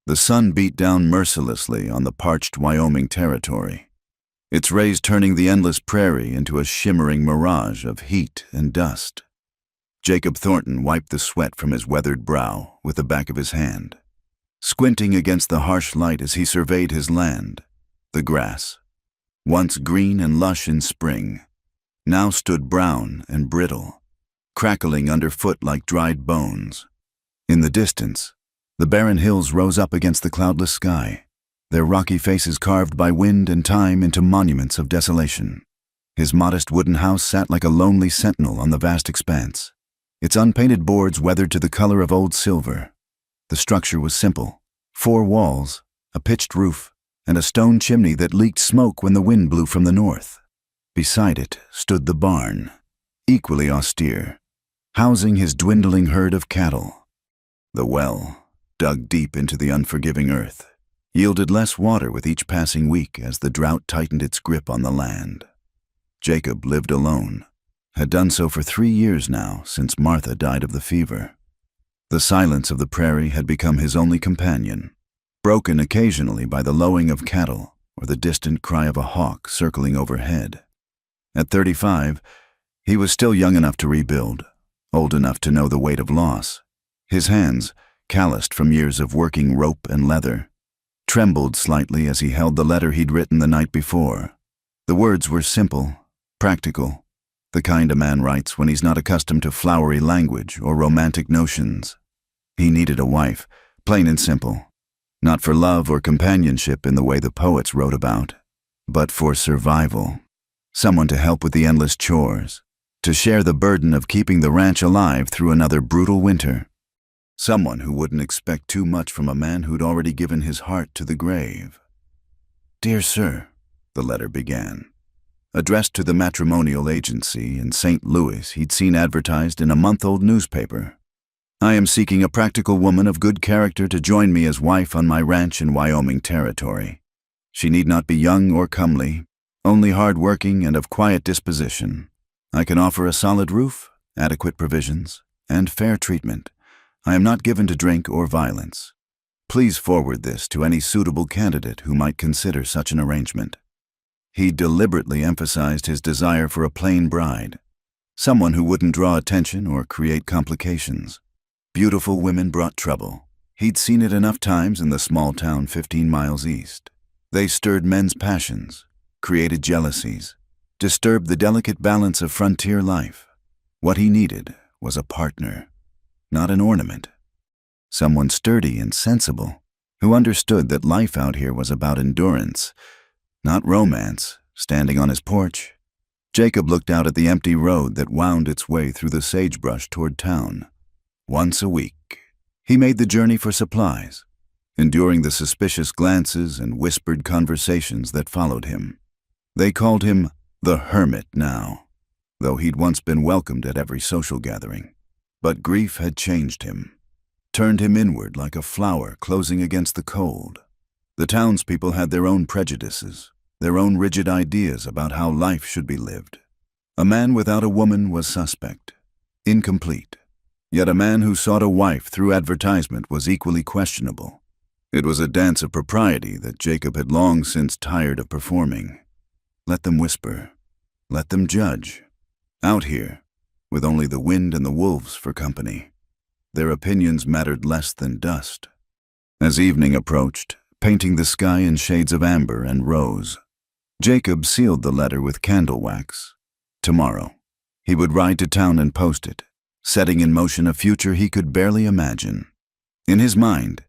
The sun beat down mercilessly on the parched Wyoming territory, its rays turning the endless prairie into a shimmering mirage of heat and dust. Jacob Thornton wiped the sweat from his weathered brow with the back of his hand, squinting against the harsh light as he surveyed his land. The grass, once green and lush in spring, now stood brown and brittle, crackling underfoot like dried bones. In the distance, the barren hills rose up against the cloudless sky, their rocky faces carved by wind and time into monuments of desolation. His modest wooden house sat like a lonely sentinel on the vast expanse, its unpainted boards weathered to the color of old silver. The structure was simple: 4 walls, a pitched roof, and a stone chimney that leaked smoke when the wind blew from the north. Beside it stood the barn, equally austere, housing his dwindling herd of cattle. The well, dug deep into the unforgiving earth, yielded less water with each passing week as the drought tightened its grip on the land. Jacob lived alone, had done so for 3 years now since Martha died of the fever. The silence of the prairie had become his only companion, broken occasionally by the lowing of cattle or the distant cry of a hawk circling overhead. At 35, he was still young enough to rebuild, old enough to know the weight of loss. His hands, calloused from years of working rope and leather, trembled slightly as he held the letter he'd written the night before. The words were simple, practical, the kind a man writes when he's not accustomed to flowery language or romantic notions. He needed a wife, plain and simple, not for love or companionship in the way the poets wrote about, but for survival. Someone to help with the endless chores, to share the burden of keeping the ranch alive through another brutal winter. Someone who wouldn't expect too much from a man who'd already given his heart to the grave. "Dear Sir," the letter began, addressed to the matrimonial agency in St. Louis he'd seen advertised in a month-old newspaper. "I am seeking a practical woman of good character to join me as wife on my ranch in Wyoming territory. She need not be young or comely, only hard-working and of quiet disposition. I can offer a solid roof, adequate provisions, and fair treatment. I am not given to drink or violence. Please forward this to any suitable candidate who might consider such an arrangement." He deliberately emphasized his desire for a plain bride, someone who wouldn't draw attention or create complications. Beautiful women brought trouble. He'd seen it enough times in the small town 15 miles east. They stirred men's passions, created jealousies, disturbed the delicate balance of frontier life. What he needed was a partner, not an ornament. Someone sturdy and sensible, who understood that life out here was about endurance, not romance. Standing on his porch, Jacob looked out at the empty road that wound its way through the sagebrush toward town. Once a week, he made the journey for supplies, enduring the suspicious glances and whispered conversations that followed him. They called him the Hermit now, though he'd once been welcomed at every social gathering. But grief had changed him, turned him inward like a flower closing against the cold. The townspeople had their own prejudices, their own rigid ideas about how life should be lived. A man without a woman was suspect, incomplete. Yet a man who sought a wife through advertisement was equally questionable. It was a dance of propriety that Jacob had long since tired of performing. Let them whisper, let them judge. Out here, with only the wind and the wolves for company, their opinions mattered less than dust. As evening approached, painting the sky in shades of amber and rose, Jacob sealed the letter with candle wax. Tomorrow, he would ride to town and post it, setting in motion a future he could barely imagine. In his mind,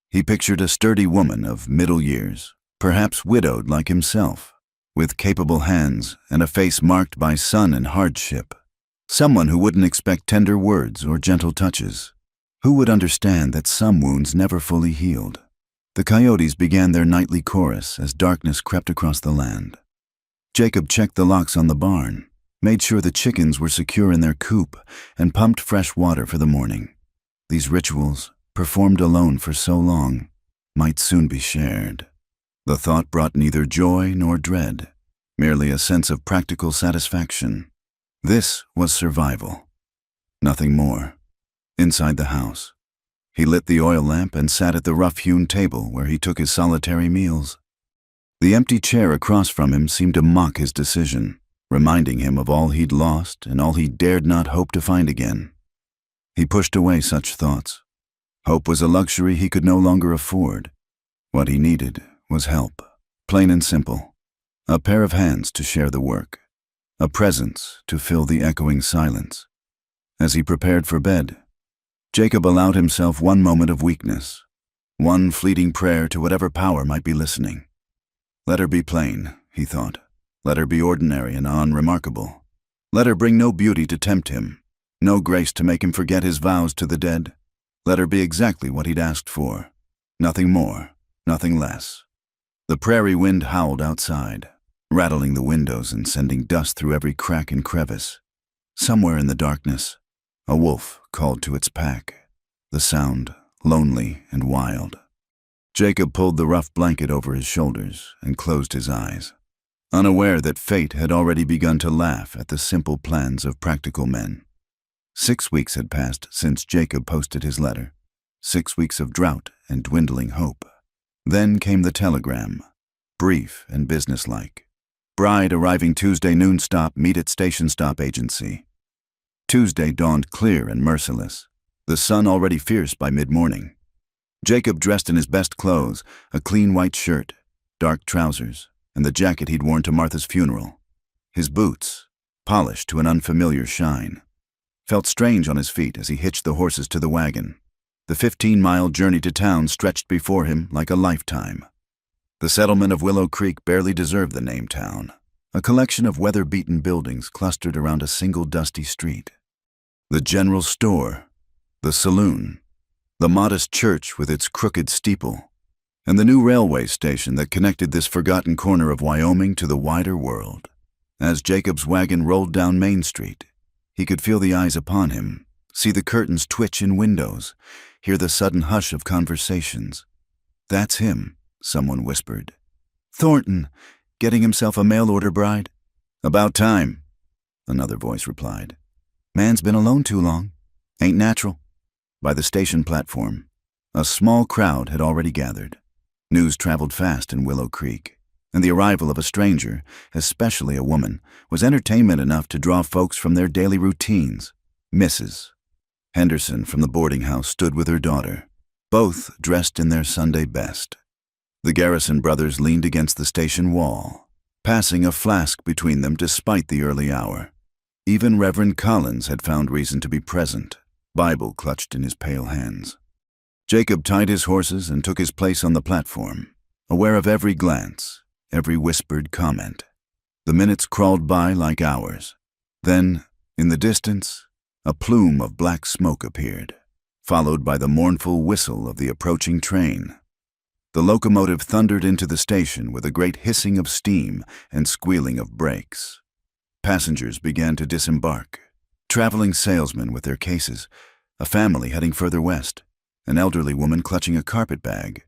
he pictured a sturdy woman of middle years, perhaps widowed like himself, with capable hands and a face marked by sun and hardship. Someone who wouldn't expect tender words or gentle touches, who would understand that some wounds never fully healed. The coyotes began their nightly chorus as darkness crept across the land. Jacob checked the locks on the barn, made sure the chickens were secure in their coop, and pumped fresh water for the morning. These rituals, performed alone for so long, might soon be shared. The thought brought neither joy nor dread, merely a sense of practical satisfaction. This was survival. Nothing more. Inside the house, He lit the oil lamp and sat at the rough-hewn table where he took his solitary meals. The empty chair across from him seemed to mock his decision, reminding him of all he'd lost and all he dared not hope to find again. He pushed away such thoughts. Hope was a luxury he could no longer afford. What he needed was help, plain and simple. A pair of hands to share the work. A presence to fill the echoing silence. As he prepared for bed, Jacob allowed himself one moment of weakness, one fleeting prayer to whatever power might be listening. Let her be plain, he thought. Let her be ordinary and unremarkable. Let her bring no beauty to tempt him, no grace to make him forget his vows to the dead. Let her be exactly what he'd asked for. Nothing more, nothing less. The prairie wind howled outside, rattling the windows and sending dust through every crack and crevice. Somewhere in the darkness, a wolf called to its pack, the sound lonely and wild. Jacob pulled the rough blanket over his shoulders and closed his eyes, unaware that fate had already begun to laugh at the simple plans of practical men. 6 weeks had passed since Jacob posted his letter. 6 weeks of drought and dwindling hope. Then came the telegram, brief and businesslike. Bride arriving Tuesday noon stop, meet at station stop agency. Tuesday dawned clear and merciless, the sun already fierce by mid-morning. Jacob dressed in his best clothes, a clean white shirt, dark trousers, and the jacket he'd worn to Martha's funeral. His boots, polished to an unfamiliar shine, felt strange on his feet as he hitched the horses to the wagon. The 15-mile journey to town stretched before him like a lifetime. The settlement of Willow Creek barely deserved the name town, a collection of weather-beaten buildings clustered around a single dusty street. The general store, the saloon, the modest church with its crooked steeple, and the new railway station that connected this forgotten corner of Wyoming to the wider world. As Jacob's wagon rolled down Main Street, he could feel the eyes upon him, see the curtains twitch in windows, hear the sudden hush of conversations. "That's him," someone whispered. "Thornton, getting himself a mail-order bride?" "About time," another voice replied. "Man's been alone too long. Ain't natural." By the station platform, a small crowd had already gathered. News traveled fast in Willow Creek, and the arrival of a stranger, especially a woman, was entertainment enough to draw folks from their daily routines. Mrs. Henderson from the boarding house stood with her daughter, both dressed in their Sunday best. The Garrison brothers leaned against the station wall, passing a flask between them despite the early hour. Even Reverend Collins had found reason to be present, Bible clutched in his pale hands. Jacob tied his horses and took his place on the platform, aware of every glance, every whispered comment. The minutes crawled by like hours. Then, in the distance, a plume of black smoke appeared, followed by the mournful whistle of the approaching train. The locomotive thundered into the station with a great hissing of steam and squealing of brakes. Passengers began to disembark. Traveling salesmen with their cases, a family heading further west, an elderly woman clutching a carpet bag.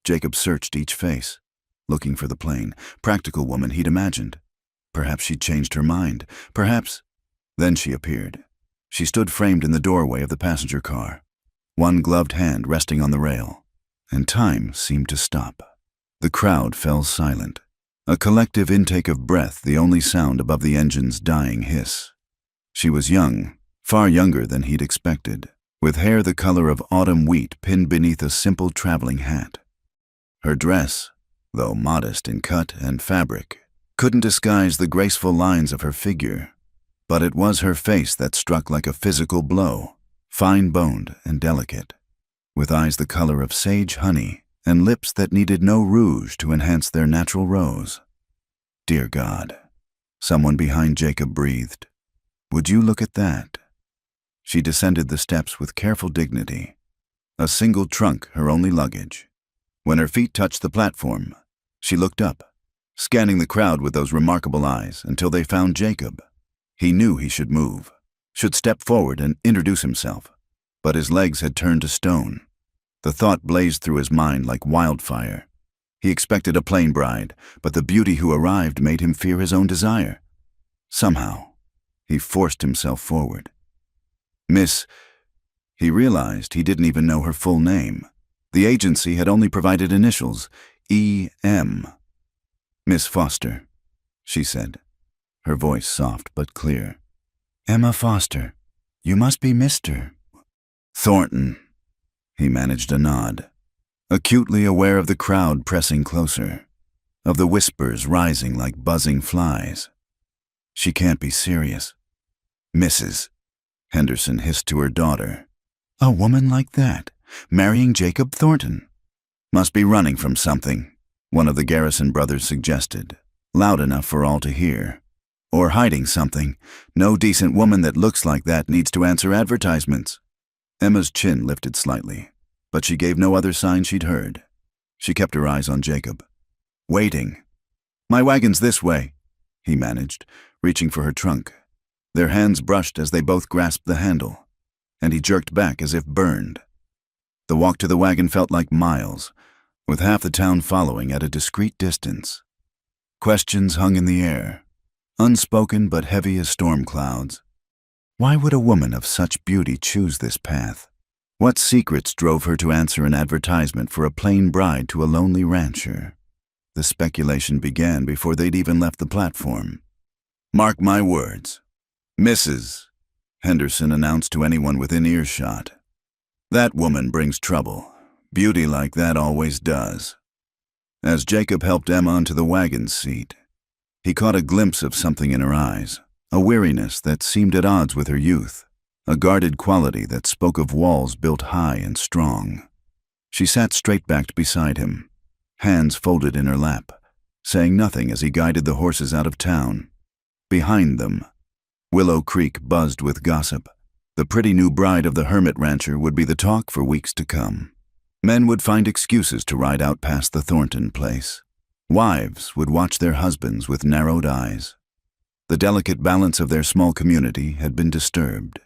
Jacob searched each face, looking for the plain, practical woman he'd imagined. Perhaps she'd changed her mind. Perhaps. Then she appeared. She stood framed in the doorway of the passenger car, one gloved hand resting on the rail, and time seemed to stop. The crowd fell silent, a collective intake of breath, the only sound above the engine's dying hiss. She was young, far younger than he'd expected, with hair the color of autumn wheat pinned beneath a simple traveling hat. Her dress, though modest in cut and fabric, couldn't disguise the graceful lines of her figure, but it was her face that struck like a physical blow, fine-boned and delicate, with eyes the color of sage honey and lips that needed no rouge to enhance their natural rose. Dear God, someone behind Jacob breathed. Would you look at that? She descended the steps with careful dignity, a single trunk her only luggage. When her feet touched the platform, she looked up, scanning the crowd with those remarkable eyes until they found Jacob. He knew he should move, should step forward and introduce himself, but his legs had turned to stone. The thought blazed through his mind like wildfire. He expected a plain bride, but the beauty who arrived made him fear his own desire. Somehow, he forced himself forward. "Miss..." He realized he didn't even know her full name. The agency had only provided initials, E.M. "Miss Foster," she said, her voice soft but clear. "Emma Foster. You must be Mr. Thornton." He managed a nod, acutely aware of the crowd pressing closer, of the whispers rising like buzzing flies. "She can't be serious." "Mrs." Henderson hissed to her daughter. "A woman like that, marrying Jacob Thornton. Must be running from something," one of the Garrison brothers suggested, loud enough for all to hear. "Or hiding something. No decent woman that looks like that needs to answer advertisements." Emma's chin lifted slightly, but she gave no other sign she'd heard. She kept her eyes on Jacob, waiting. "My wagon's this way," he managed, reaching for her trunk. Their hands brushed as they both grasped the handle, and he jerked back as if burned. The walk to the wagon felt like miles, with half the town following at a discreet distance. Questions hung in the air, unspoken but heavy as storm clouds. Why would a woman of such beauty choose this path? What secrets drove her to answer an advertisement for a plain bride to a lonely rancher? The speculation began before they'd even left the platform. "Mark my words. Mrs." Henderson announced to anyone within earshot. "That woman brings trouble. Beauty like that always does." As Jacob helped Emma onto the wagon seat, he caught a glimpse of something in her eyes, a weariness that seemed at odds with her youth, a guarded quality that spoke of walls built high and strong. She sat straight-backed beside him, hands folded in her lap, saying nothing as he guided the horses out of town. Behind them, Willow Creek buzzed with gossip. The pretty new bride of the hermit rancher would be the talk for weeks to come. Men would find excuses to ride out past the Thornton place. Wives would watch their husbands with narrowed eyes. The delicate balance of their small community had been disturbed,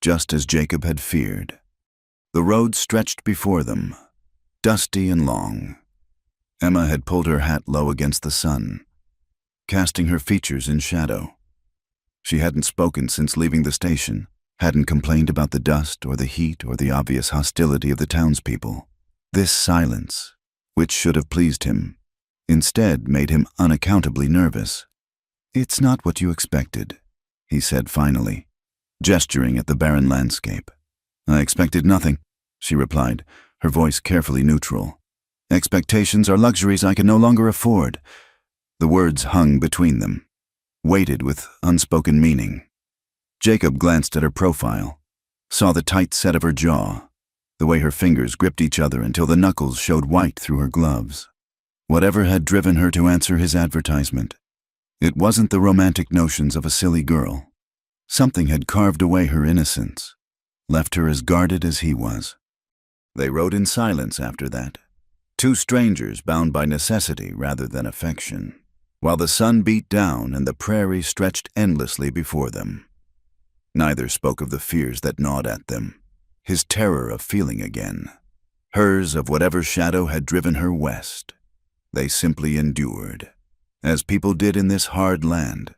just as Jacob had feared. The road stretched before them, dusty and long. Emma had pulled her hat low against the sun, casting her features in shadow. She hadn't spoken since leaving the station, hadn't complained about the dust or the heat or the obvious hostility of the townspeople. This silence, which should have pleased him, instead made him unaccountably nervous. "It's not what you expected," he said finally, gesturing at the barren landscape. "I expected nothing," she replied, her voice carefully neutral. "Expectations are luxuries I can no longer afford." The words hung between them, weighted with unspoken meaning. Jacob glanced at her profile, saw the tight set of her jaw, the way her fingers gripped each other until the knuckles showed white through her gloves. Whatever had driven her to answer his advertisement, it wasn't the romantic notions of a silly girl. Something had carved away her innocence, left her as guarded as he was. They rode in silence after that, two strangers bound by necessity rather than affection, while the sun beat down and the prairie stretched endlessly before them. Neither spoke of the fears that gnawed at them, his terror of feeling again, hers of whatever shadow had driven her west. They simply endured, as people did in this hard land,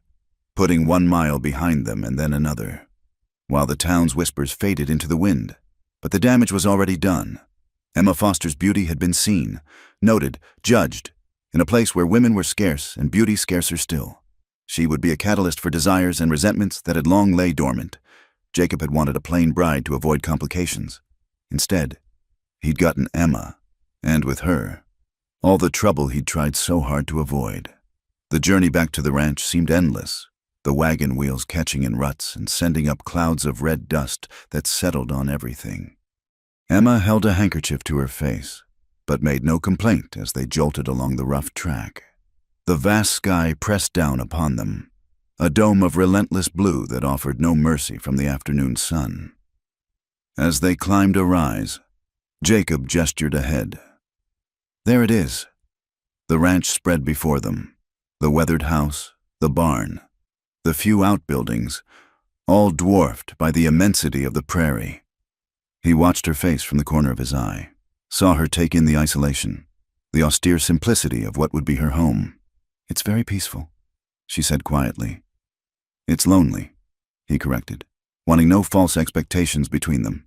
putting 1 mile behind them and then another, while the town's whispers faded into the wind. But the damage was already done. Emma Foster's beauty had been seen, noted, judged, in a place where women were scarce and beauty scarcer still. She would be a catalyst for desires and resentments that had long lay dormant. Jacob had wanted a plain bride to avoid complications. Instead, he'd gotten Emma, and with her, all the trouble he'd tried so hard to avoid. The journey back to the ranch seemed endless, the wagon wheels catching in ruts and sending up clouds of red dust that settled on everything. Emma held a handkerchief to her face, but made no complaint as they jolted along the rough track. The vast sky pressed down upon them, a dome of relentless blue that offered no mercy from the afternoon sun. As they climbed a rise, Jacob gestured ahead. There it is. The ranch spread before them, the weathered house, the barn, the few outbuildings, all dwarfed by the immensity of the prairie. He watched her face from the corner of his eye, saw her take in the isolation, the austere simplicity of what would be her home. "It's very peaceful," she said quietly. "It's lonely," he corrected, wanting no false expectations between them.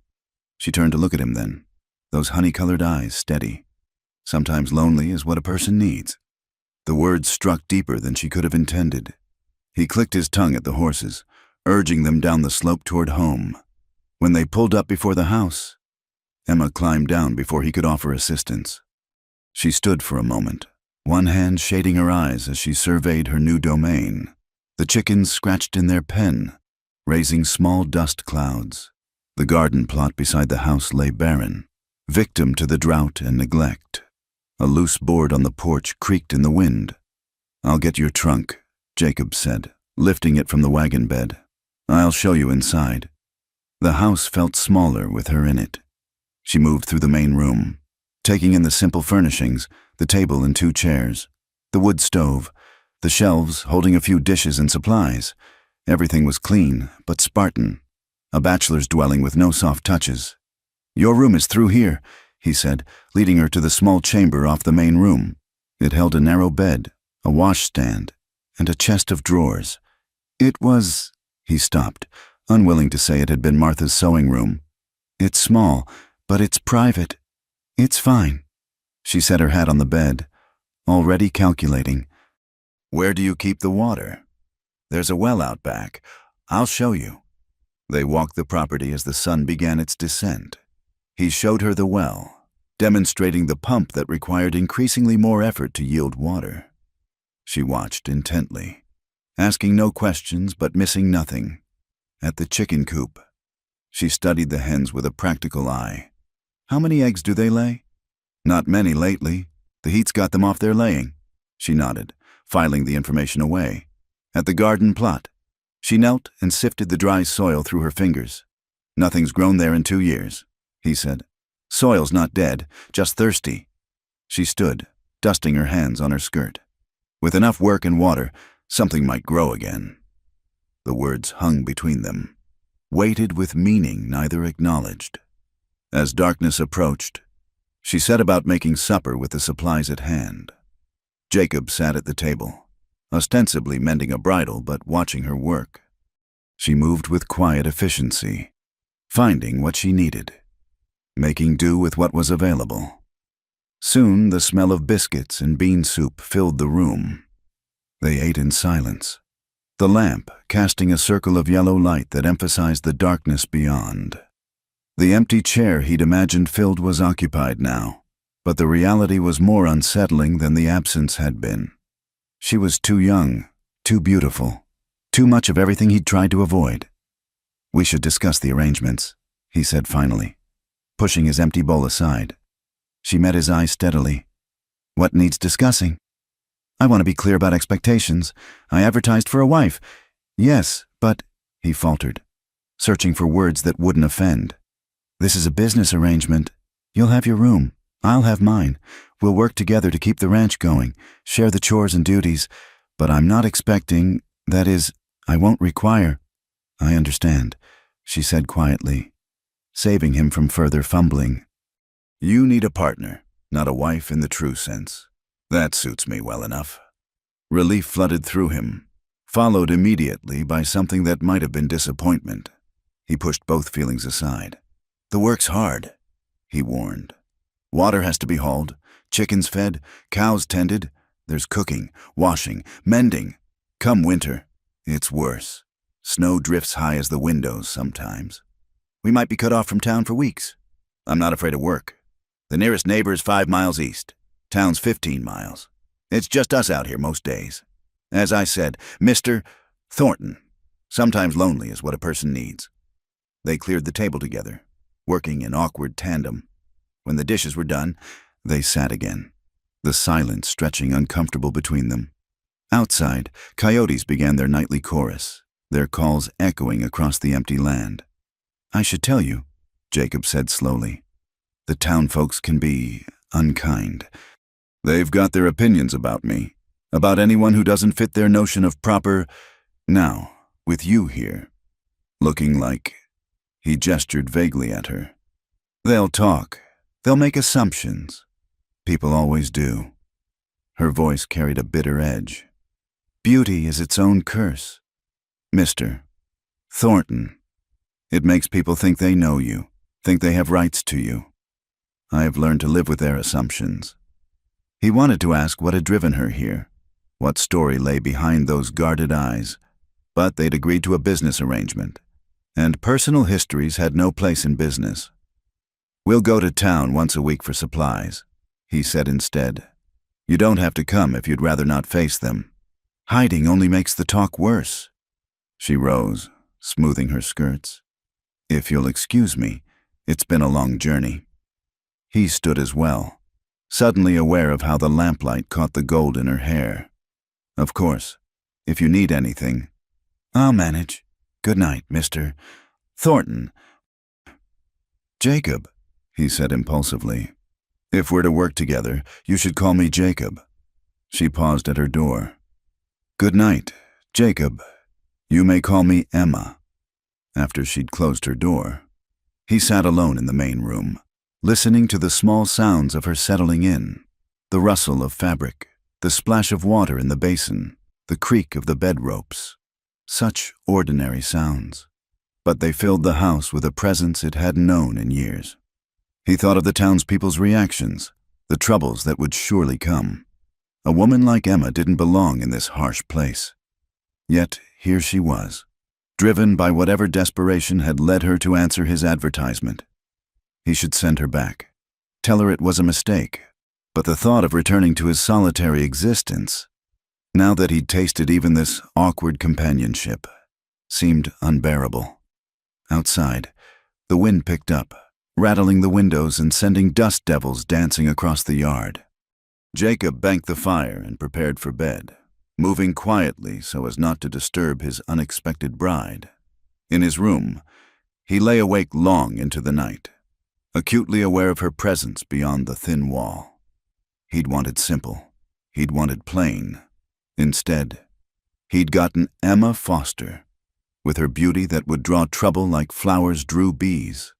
She turned to look at him then, those honey-colored eyes steady. Sometimes lonely is what a person needs. The words struck deeper than she could have intended. He clicked his tongue at the horses, urging them down the slope toward home. When they pulled up before the house, Emma climbed down before he could offer assistance. She stood for a moment, one hand shading her eyes as she surveyed her new domain. The chickens scratched in their pen, raising small dust clouds. The garden plot beside the house lay barren, victim to the drought and neglect. A loose board on the porch creaked in the wind. "I'll get your trunk," Jacob said, lifting it from the wagon bed. "I'll show you inside." The house felt smaller with her in it. She moved through the main room, taking in the simple furnishings, the table and 2 chairs, the wood stove, the shelves holding a few dishes and supplies. Everything was clean, but Spartan. A bachelor's dwelling with no soft touches. "Your room is through here," he said, leading her to the small chamber off the main room. It held a narrow bed, a washstand, and a chest of drawers. It was... He stopped, unwilling to say it had been Martha's sewing room. "It's small, but it's private. It's fine." She set her hat on the bed, already calculating. "Where do you keep the water?" "There's a well out back. I'll show you." They walked the property as the sun began its descent. He showed her the well, demonstrating the pump that required increasingly more effort to yield water. She watched intently, asking no questions but missing nothing. At the chicken coop, she studied the hens with a practical eye. "How many eggs do they lay?" "Not many lately. The heat's got them off their laying." She nodded, filing the information away. "At the garden plot." She knelt and sifted the dry soil through her fingers. "Nothing's grown there in 2 years," he said. "Soil's not dead, just thirsty." She stood, dusting her hands on her skirt. With enough work and water, something might grow again. The words hung between them, weighted with meaning neither acknowledged. As darkness approached, she set about making supper with the supplies at hand. Jacob sat at the table, ostensibly mending a bridle but watching her work. She moved with quiet efficiency, finding what she needed, making do with what was available. Soon the smell of biscuits and bean soup filled the room. They ate in silence, the lamp casting a circle of yellow light that emphasized the darkness beyond. The empty chair he'd imagined filled was occupied now, but the reality was more unsettling than the absence had been. She was too young, too beautiful, too much of everything he'd tried to avoid. "We should discuss the arrangements," he said finally, pushing his empty bowl aside. She met his eyes steadily. "What needs discussing?" "I want to be clear about expectations. I advertised for a wife." "Yes, but," he faltered, searching for words that wouldn't offend. "This is a business arrangement. You'll have your room. I'll have mine. We'll work together to keep the ranch going, share the chores and duties, but I'm not expecting, that is, I won't require." "I understand," she said quietly, saving him from further fumbling. "You need a partner, not a wife in the true sense. That suits me well enough." Relief flooded through him, followed immediately by something that might have been disappointment. He pushed both feelings aside. "The work's hard," he warned. "Water has to be hauled, chickens fed, cows tended. There's cooking, washing, mending. Come winter, it's worse. Snow drifts high as the windows sometimes. We might be cut off from town for weeks. I'm not afraid of work. The nearest neighbor is 5 miles east. Town's 15 miles. It's just us out here most days. As I said, Mr. Thornton. Sometimes lonely is what a person needs." They cleared the table together, working in awkward tandem. When the dishes were done, they sat again, the silence stretching uncomfortable between them. Outside, coyotes began their nightly chorus, their calls echoing across the empty land. "I should tell you," Jacob said slowly. "The town folks can be unkind. They've got their opinions about me, about anyone who doesn't fit their notion of proper... Now, with you here, looking like..." He gestured vaguely at her. "They'll talk. They'll make assumptions. People always do." Her voice carried a bitter edge. "Beauty is its own curse. Mr. Thornton. It makes people think they know you, think they have rights to you. I have learned to live with their assumptions." He wanted to ask what had driven her here, what story lay behind those guarded eyes, but they'd agreed to a business arrangement, and personal histories had no place in business. "We'll go to town once a week for supplies," he said instead. "You don't have to come if you'd rather not face them. Hiding only makes the talk worse." She rose, smoothing her skirts. "If you'll excuse me, it's been a long journey." He stood as well, suddenly aware of how the lamplight caught the gold in her hair. "Of course, if you need anything." "I'll manage. Good night, Mr. Thornton." "Jacob," he said impulsively. "If we're to work together, you should call me Jacob." She paused at her door. "Good night, Jacob. You may call me Emma." After she'd closed her door, he sat alone in the main room, listening to the small sounds of her settling in, the rustle of fabric, the splash of water in the basin, the creak of the bed ropes. Such ordinary sounds, but they filled the house with a presence it hadn't known in years. He thought of the townspeople's reactions, the troubles that would surely come. A woman like Emma didn't belong in this harsh place. Yet here she was, driven by whatever desperation had led her to answer his advertisement. He should send her back, tell her it was a mistake, but the thought of returning to his solitary existence, now that he'd tasted even this awkward companionship, seemed unbearable. Outside, the wind picked up, rattling the windows and sending dust devils dancing across the yard. Jacob banked the fire and prepared for bed, moving quietly so as not to disturb his unexpected bride. In his room, he lay awake long into the night, acutely aware of her presence beyond the thin wall. He'd wanted simple. He'd wanted plain. Instead, he'd gotten Emma Foster, with her beauty that would draw trouble like flowers drew bees,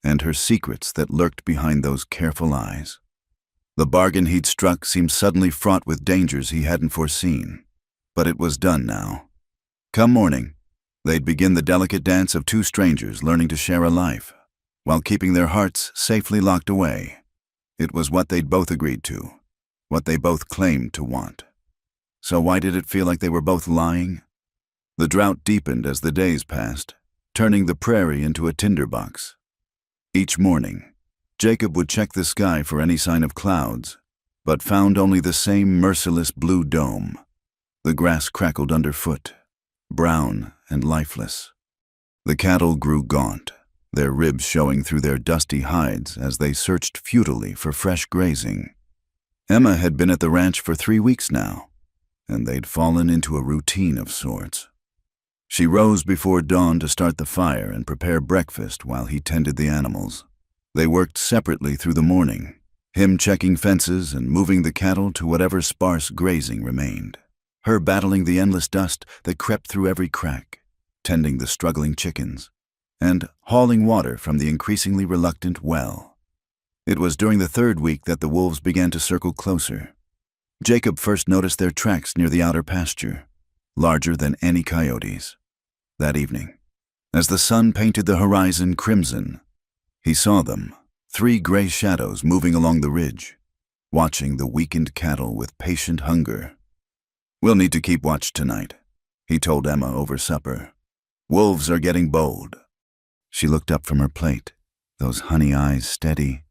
and her secrets that lurked behind those careful eyes. The bargain he'd struck seemed suddenly fraught with dangers he hadn't foreseen, but it was done now. Come morning, they'd begin the delicate dance of two strangers learning to share a life, while keeping their hearts safely locked away. It was what they'd both agreed to, what they both claimed to want. So why did it feel like they were both lying? The drought deepened as the days passed, turning the prairie into a tinderbox. Each morning, Jacob would check the sky for any sign of clouds, but found only the same merciless blue dome. The grass crackled underfoot, brown and lifeless. The cattle grew gaunt, their ribs showing through their dusty hides as they searched futilely for fresh grazing. Emma had been at the ranch for 3 weeks now, and they'd fallen into a routine of sorts. She rose before dawn to start the fire and prepare breakfast while he tended the animals. They worked separately through the morning, him checking fences and moving the cattle to whatever sparse grazing remained, her battling the endless dust that crept through every crack, tending the struggling chickens, and hauling water from the increasingly reluctant well. It was during the 3rd week that the wolves began to circle closer. Jacob first noticed their tracks near the outer pasture, larger than any coyotes. That evening, as the sun painted the horizon crimson, he saw them, 3 gray shadows moving along the ridge, watching the weakened cattle with patient hunger. "We'll need to keep watch tonight," he told Emma over supper. "Wolves are getting bold." She looked up from her plate, those honey eyes steady.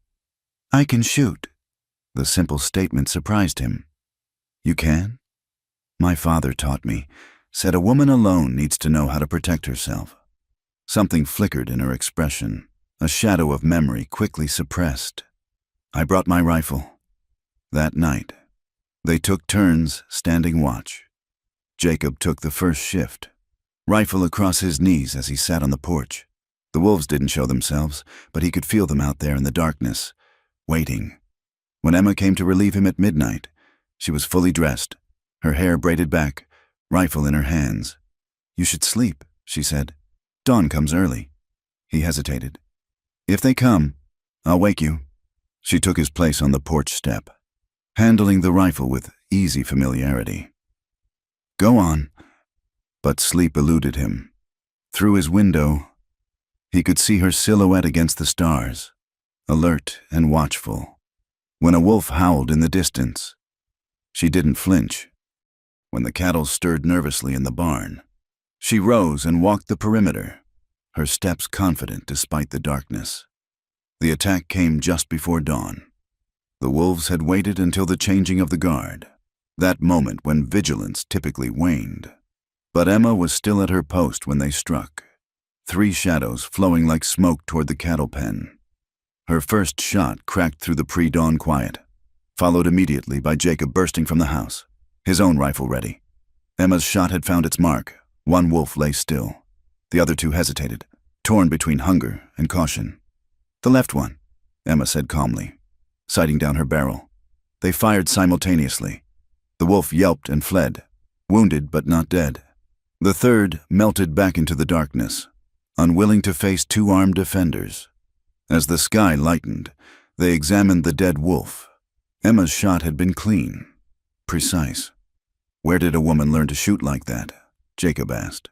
"I can shoot." The simple statement surprised him. "You can?" "My father taught me, said a woman alone needs to know how to protect herself." Something flickered in her expression, a shadow of memory quickly suppressed. "I brought my rifle." That night, they took turns standing watch. Jacob took the first shift, rifle across his knees as he sat on the porch. The wolves didn't show themselves, but he could feel them out there in the darkness, waiting. When Emma came to relieve him at midnight, she was fully dressed, her hair braided back, rifle in her hands. "You should sleep," she said. "Dawn comes early." He hesitated. "If they come, I'll wake you." She took his place on the porch step, handling the rifle with easy familiarity. "Go on." But sleep eluded him. Through his window, He could see her silhouette against the stars, alert and watchful. When a wolf howled in the distance, she didn't flinch. When the cattle stirred nervously in the barn, she rose and walked the perimeter, her steps confident despite the darkness. The attack came just before dawn. The wolves had waited until the changing of the guard, that moment when vigilance typically waned. But Emma was still at her post when they struck, 3 shadows flowing like smoke toward the cattle pen. Her first shot cracked through the pre-dawn quiet, followed immediately by Jacob bursting from the house, his own rifle ready. Emma's shot had found its mark. 1 wolf lay still. The other 2 hesitated, torn between hunger and caution. "The left one," Emma said calmly, sighting down her barrel. They fired simultaneously. The wolf yelped and fled, wounded but not dead. The third melted back into the darkness, unwilling to face 2 armed defenders. As the sky lightened, they examined the dead wolf. Emma's shot had been clean, precise. "Where did a woman learn to shoot like that?" Jacob asked.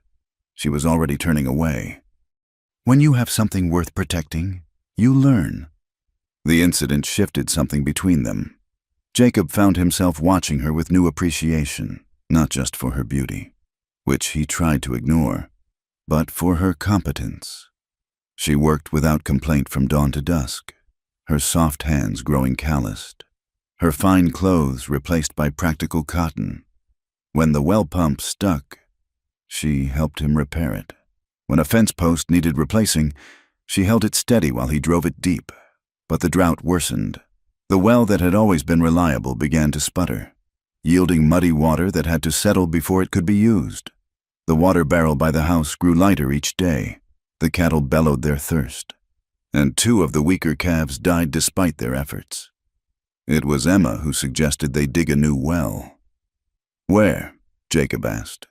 She was already turning away. "When you have something worth protecting, you learn." The incident shifted something between them. Jacob found himself watching her with new appreciation, not just for her beauty, which he tried to ignore, but for her competence. She worked without complaint from dawn to dusk, her soft hands growing calloused, her fine clothes replaced by practical cotton. When the well pump stuck, she helped him repair it. When a fence post needed replacing, she held it steady while he drove it deep. But the drought worsened. The well that had always been reliable began to sputter, yielding muddy water that had to settle before it could be used. The water barrel by the house grew lighter each day. The cattle bellowed their thirst, and 2 of the weaker calves died despite their efforts. It was Emma who suggested they dig a new well. "Where?" Jacob asked,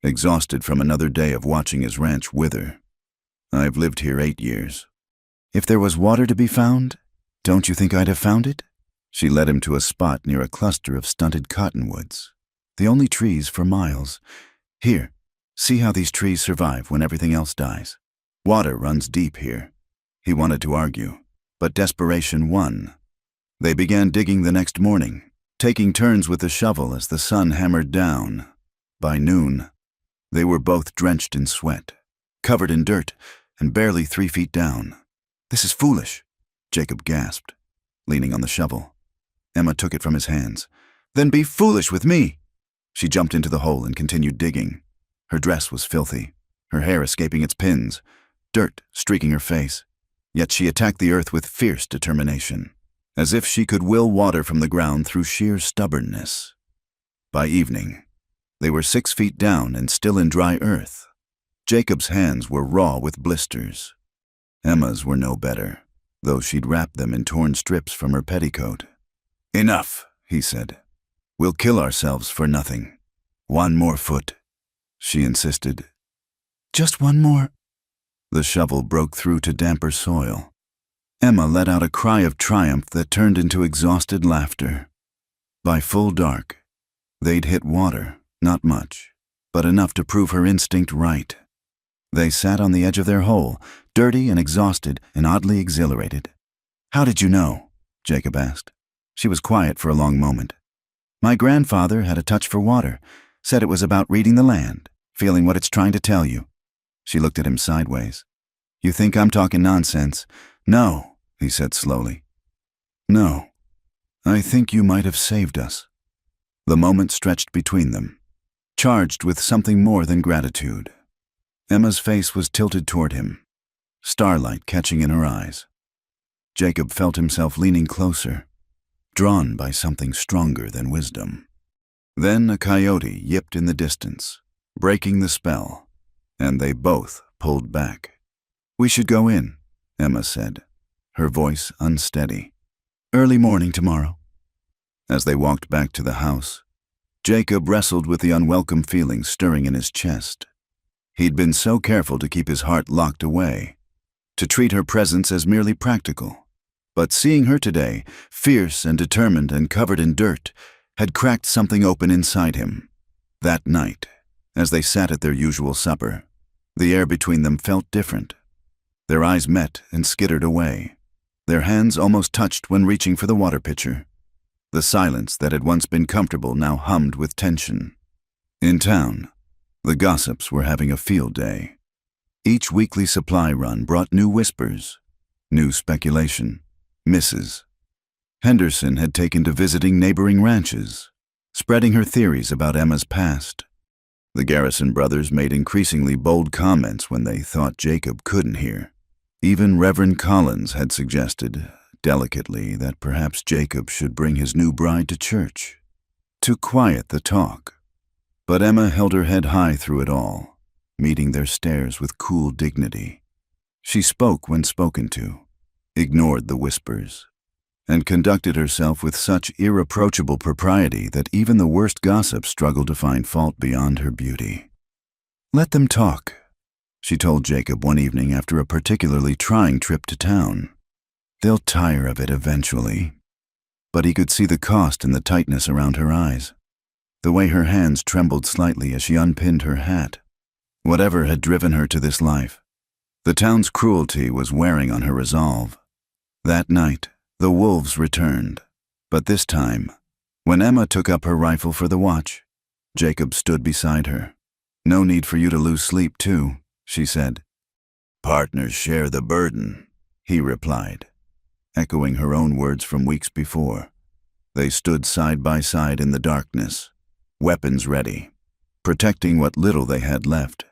exhausted from another day of watching his ranch wither. "I've lived here 8 years. If there was water to be found, don't you think I'd have found it?" She led him to a spot near a cluster of stunted cottonwoods, the only trees for miles. "Here, see how these trees survive when everything else dies. Water runs deep here." He wanted to argue, but desperation won. They began digging the next morning, taking turns with the shovel as the sun hammered down. By noon, they were both drenched in sweat, covered in dirt, and barely 3 feet down. "This is foolish," Jacob gasped, leaning on the shovel. Emma took it from his hands. "Then be foolish with me." She jumped into the hole and continued digging. Her dress was filthy, her hair escaping its pins, dirt streaking her face. Yet she attacked the earth with fierce determination, as if she could will water from the ground through sheer stubbornness. By evening, they were 6 feet down and still in dry earth. Jacob's hands were raw with blisters. Emma's were no better, though she'd wrapped them in torn strips from her petticoat. "Enough," he said. "We'll kill ourselves for nothing. 1 more foot," she insisted. "Just 1 more." The shovel broke through to damper soil. Emma let out a cry of triumph that turned into exhausted laughter. By full dark, they'd hit water, not much, but enough to prove her instinct right. They sat on the edge of their hole, dirty and exhausted and oddly exhilarated. "How did you know?" Jacob asked. She was quiet for a long moment. "My grandfather had a touch for water, said it was about reading the land, feeling what it's trying to tell you." She looked at him sideways. "You think I'm talking nonsense?" "No," he said slowly. "No. I think you might have saved us." The moment stretched between them, charged with something more than gratitude. Emma's face was tilted toward him, starlight catching in her eyes. Jacob felt himself leaning closer, drawn by something stronger than wisdom. Then a coyote yipped in the distance, breaking the spell, and they both pulled back. "We should go in," Emma said, her voice unsteady. "Early morning tomorrow." As they walked back to the house, Jacob wrestled with the unwelcome feeling stirring in his chest. He'd been so careful to keep his heart locked away, to treat her presence as merely practical. But seeing her today, fierce and determined and covered in dirt, had cracked something open inside him. That night, as they sat at their usual supper, the air between them felt different. Their eyes met and skittered away. Their hands almost touched when reaching for the water pitcher. The silence that had once been comfortable now hummed with tension. In town, the gossips were having a field day. Each weekly supply run brought new whispers, new speculation, misses. Henderson had taken to visiting neighboring ranches, spreading her theories about Emma's past. The Garrison brothers made increasingly bold comments when they thought Jacob couldn't hear. Even Reverend Collins had suggested, delicately, that perhaps Jacob should bring his new bride to church, to quiet the talk. But Emma held her head high through it all, meeting their stares with cool dignity. She spoke when spoken to, ignored the whispers, and conducted herself with such irreproachable propriety that even the worst gossip struggled to find fault beyond her beauty. "Let them talk," she told Jacob one evening after a particularly trying trip to town. "They'll tire of it eventually." But he could see the cost in the tightness around her eyes, the way her hands trembled slightly as she unpinned her hat. Whatever had driven her to this life, the town's cruelty was wearing on her resolve. That night, the wolves returned, but this time, when Emma took up her rifle for the watch, Jacob stood beside her. "No need for you to lose sleep, too," she said. "Partners share the burden," he replied, echoing her own words from weeks before. They stood side by side in the darkness, weapons ready, protecting what little they had left.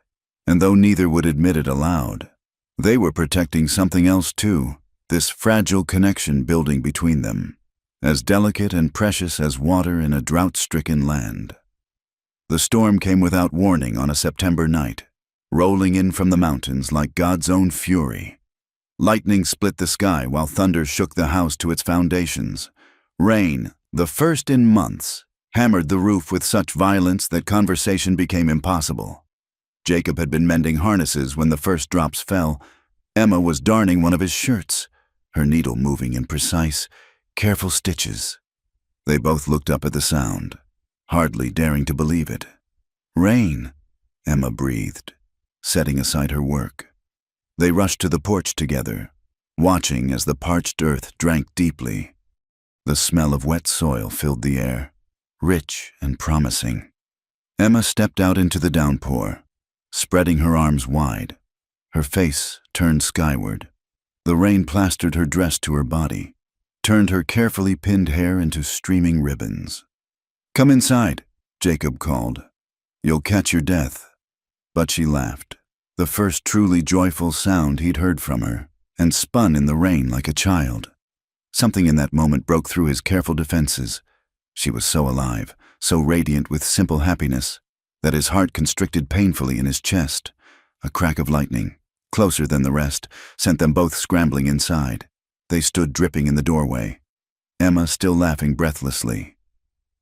And though neither would admit it aloud, they were protecting something else too, this fragile connection building between them, as delicate and precious as water in a drought-stricken land. The storm came without warning on a September night, rolling in from the mountains like God's own fury. Lightning split the sky while thunder shook the house to its foundations. Rain, the first in months, hammered the roof with such violence that conversation became impossible. Jacob had been mending harnesses when the first drops fell. Emma was darning one of his shirts, her needle moving in precise, careful stitches. They both looked up at the sound, hardly daring to believe it. "Rain," Emma breathed, setting aside her work. They rushed to the porch together, watching as the parched earth drank deeply. The smell of wet soil filled the air, rich and promising. Emma stepped out into the downpour, spreading her arms wide, her face turned skyward. The rain plastered her dress to her body, turned her carefully pinned hair into streaming ribbons. "Come inside," Jacob called. "You'll catch your death." But she laughed, the first truly joyful sound he'd heard from her, and spun in the rain like a child. Something in that moment broke through his careful defenses. She was so alive, so radiant with simple happiness, that his heart constricted painfully in his chest. A crack of lightning, closer than the rest, sent them both scrambling inside. They stood dripping in the doorway, Emma still laughing breathlessly.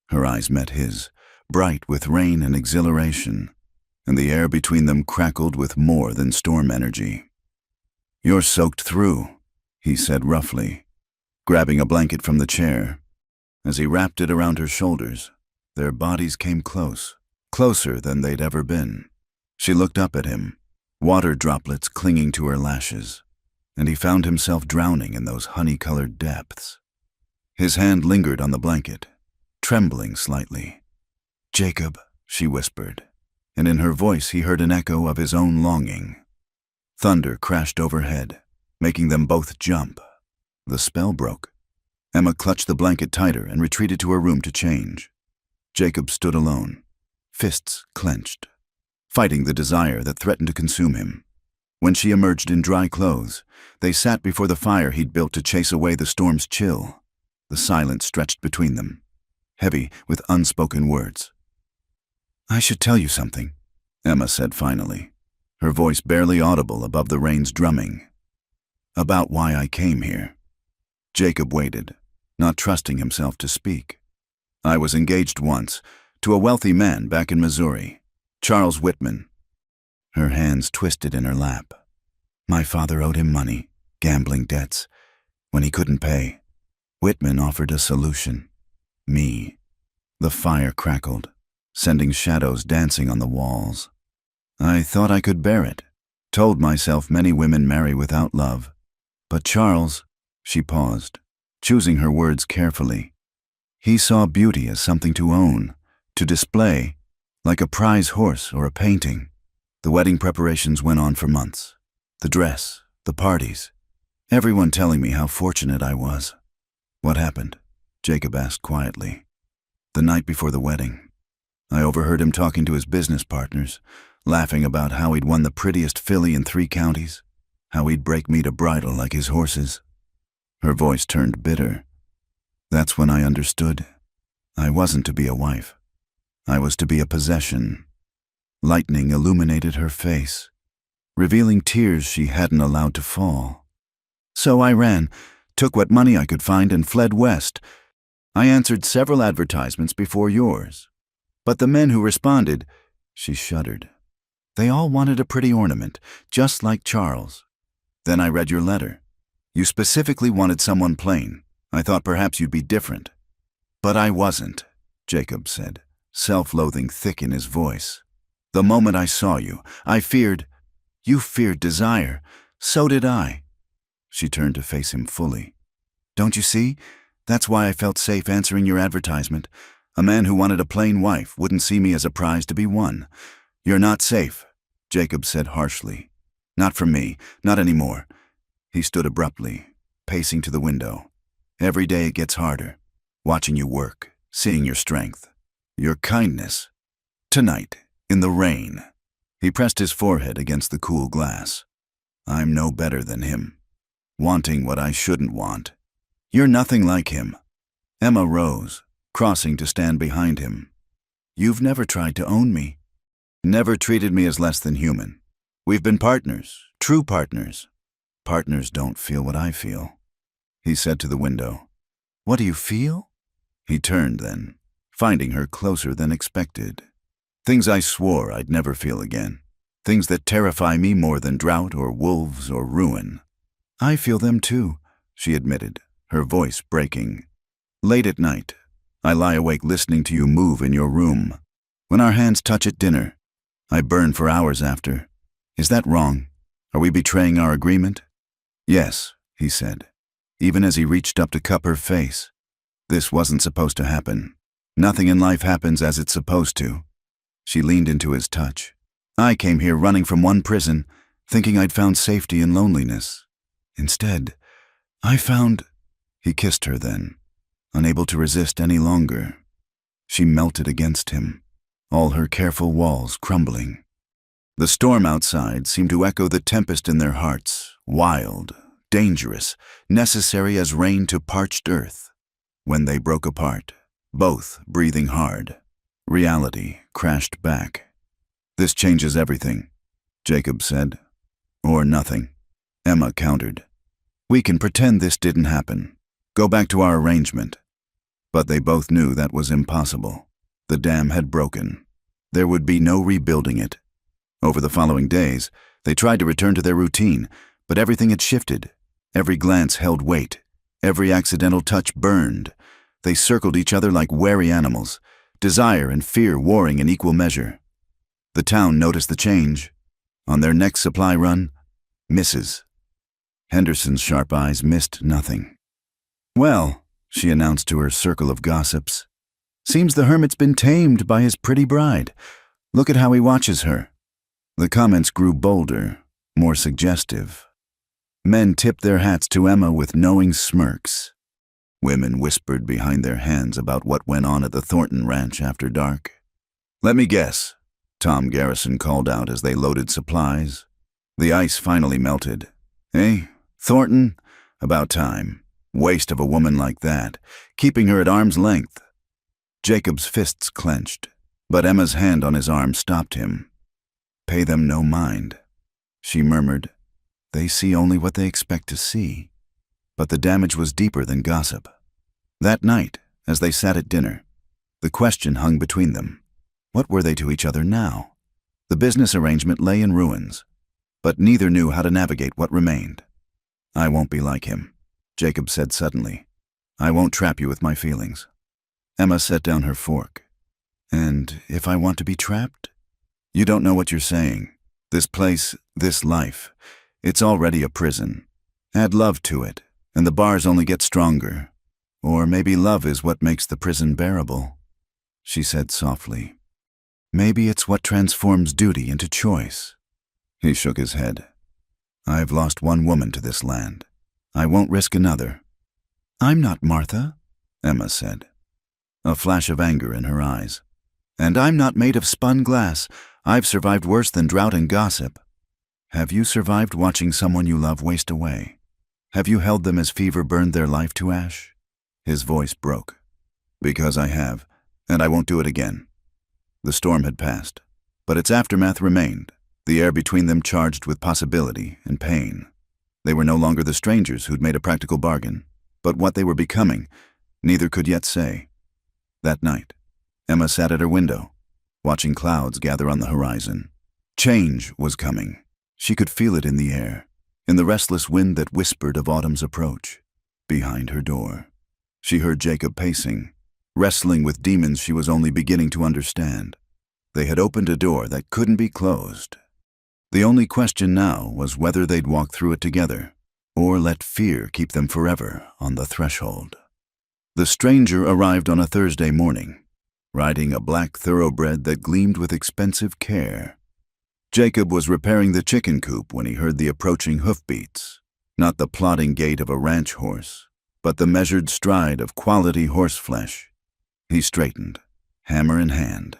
Her eyes met his, bright with rain and exhilaration, and the air between them crackled with more than storm energy. "You're soaked through," he said roughly, grabbing a blanket from the chair. As he wrapped it around her shoulders, their bodies came close, closer than they'd ever been. She looked up at him, water droplets clinging to her lashes, and he found himself drowning in those honey-colored depths. His hand lingered on the blanket, trembling slightly. "Jacob," she whispered, and in her voice he heard an echo of his own longing. Thunder crashed overhead, making them both jump. The spell broke. Emma clutched the blanket tighter and retreated to her room to change. Jacob stood alone, fists clenched, fighting the desire that threatened to consume him. When she emerged in dry clothes, they sat before the fire he'd built to chase away the storm's chill. The silence stretched between them, heavy with unspoken words. "I should tell you something," Emma said finally, her voice barely audible above the rain's drumming. "About why I came here." Jacob waited, not trusting himself to speak. "I was engaged once, to a wealthy man back in Missouri, Charles Whitman." Her hands twisted in her lap. "My father owed him money, gambling debts. When he couldn't pay, Whitman offered a solution. Me." The fire crackled, sending shadows dancing on the walls. "I thought I could bear it," Told myself many women marry without love. But Charles, she paused, choosing her words carefully. He saw beauty as something to own, to display, like a prize horse or a painting. The wedding preparations went on for months. The dress, the parties, everyone telling me how fortunate I was. What happened? Jacob asked quietly. The night before the wedding, I overheard him talking to his business partners, laughing about how he'd won the prettiest filly in 3 counties, how he'd break me to bridle like his horses. Her voice turned bitter. That's when I understood. I wasn't to be a wife. I was to be a possession. Lightning illuminated her face, revealing tears she hadn't allowed to fall. So I ran, took what money I could find, and fled west. I answered several advertisements before yours. But the men who responded, she shuddered. They all wanted a pretty ornament, just like Charles. Then I read your letter. You specifically wanted someone plain. I thought perhaps you'd be different. But I wasn't, Jacob said, self-loathing thick in his voice. The moment I saw you, I feared. You feared desire. So did I. She turned to face him fully. Don't you see? That's why I felt safe answering your advertisement. A man who wanted a plain wife wouldn't see me as a prize to be won. You're not safe, Jacob said harshly. Not from me, not anymore. He stood abruptly, pacing to the window. Every day it gets harder, watching you work, seeing your strength, your kindness. Tonight, in the rain. He pressed his forehead against the cool glass. I'm no better than him, wanting what I shouldn't want. You're nothing like him. Emma rose, crossing to stand behind him. You've never tried to own me. Never treated me as less than human. We've been partners, true partners. Partners don't feel what I feel. He said to the window. What do you feel? He turned then, finding her closer than expected. Things I swore I'd never feel again. Things that terrify me more than drought or wolves or ruin. I feel them too, she admitted, her voice breaking. Late at night, I lie awake listening to you move in your room. When our hands touch at dinner, I burn for hours after. Is that wrong? Are we betraying our agreement? Yes, he said, even as he reached up to cup her face. This wasn't supposed to happen. Nothing in life happens as it's supposed to. She leaned into his touch. I came here running from one prison, thinking I'd found safety in loneliness. Instead, I found... He kissed her then, unable to resist any longer. She melted against him, all her careful walls crumbling. The storm outside seemed to echo the tempest in their hearts, wild, dangerous, necessary as rain to parched earth. When they broke apart, both breathing hard, reality crashed back. This changes everything, Jacob said. Or nothing, Emma countered. We can pretend this didn't happen. Go back to our arrangement. But they both knew that was impossible. The dam had broken. There would be no rebuilding it. Over the following days, they tried to return to their routine, but everything had shifted. Every glance held weight. Every accidental touch burned. They circled each other like wary animals, desire and fear warring in equal measure. The town noticed the change. On their next supply run, misses. Henderson's sharp eyes missed nothing. Well, she announced to her circle of gossips, seems the hermit's been tamed by his pretty bride. Look at how he watches her. The comments grew bolder, more suggestive. Men tipped their hats to Emma with knowing smirks. Women whispered behind their hands about what went on at the Thornton ranch after dark. Let me guess, Tom Garrison called out as they loaded supplies. The ice finally melted. Eh, Thornton? About time. Waste of a woman like that, keeping her at arm's length. Jacob's fists clenched, but Emma's hand on his arm stopped him. Pay them no mind, she murmured. They see only what they expect to see. But the damage was deeper than gossip. That night, as they sat at dinner, the question hung between them. What were they to each other now? The business arrangement lay in ruins, but neither knew how to navigate what remained. I won't be like him, Jacob said suddenly. I won't trap you with my feelings. Emma set down her fork. And if I want to be trapped? You don't know what you're saying. This place, this life, it's already a prison. Add love to it, and the bars only get stronger. Or maybe love is what makes the prison bearable, she said softly. Maybe it's what transforms duty into choice. He shook his head. I've lost one woman to this land. I won't risk another. I'm not Martha, Emma said, a flash of anger in her eyes. And I'm not made of spun glass. I've survived worse than drought and gossip. Have you survived watching someone you love waste away? Have you held them as fever burned their life to ash? His voice broke. Because I have, and I won't do it again. The storm had passed, but its aftermath remained, the air between them charged with possibility and pain. They were no longer the strangers who'd made a practical bargain, but what they were becoming, neither could yet say. That night, Emma sat at her window, watching clouds gather on the horizon. Change was coming. She could feel it in the air, in the restless wind that whispered of autumn's approach. Behind her door, she heard Jacob pacing, wrestling with demons she was only beginning to understand. They had opened a door that couldn't be closed. The only question now was whether they'd walk through it together, or let fear keep them forever on the threshold. The stranger arrived on a Thursday morning, riding a black thoroughbred that gleamed with expensive care. Jacob was repairing the chicken coop when he heard the approaching hoofbeats, not the plodding gait of a ranch horse, but the measured stride of quality horseflesh. He straightened, hammer in hand.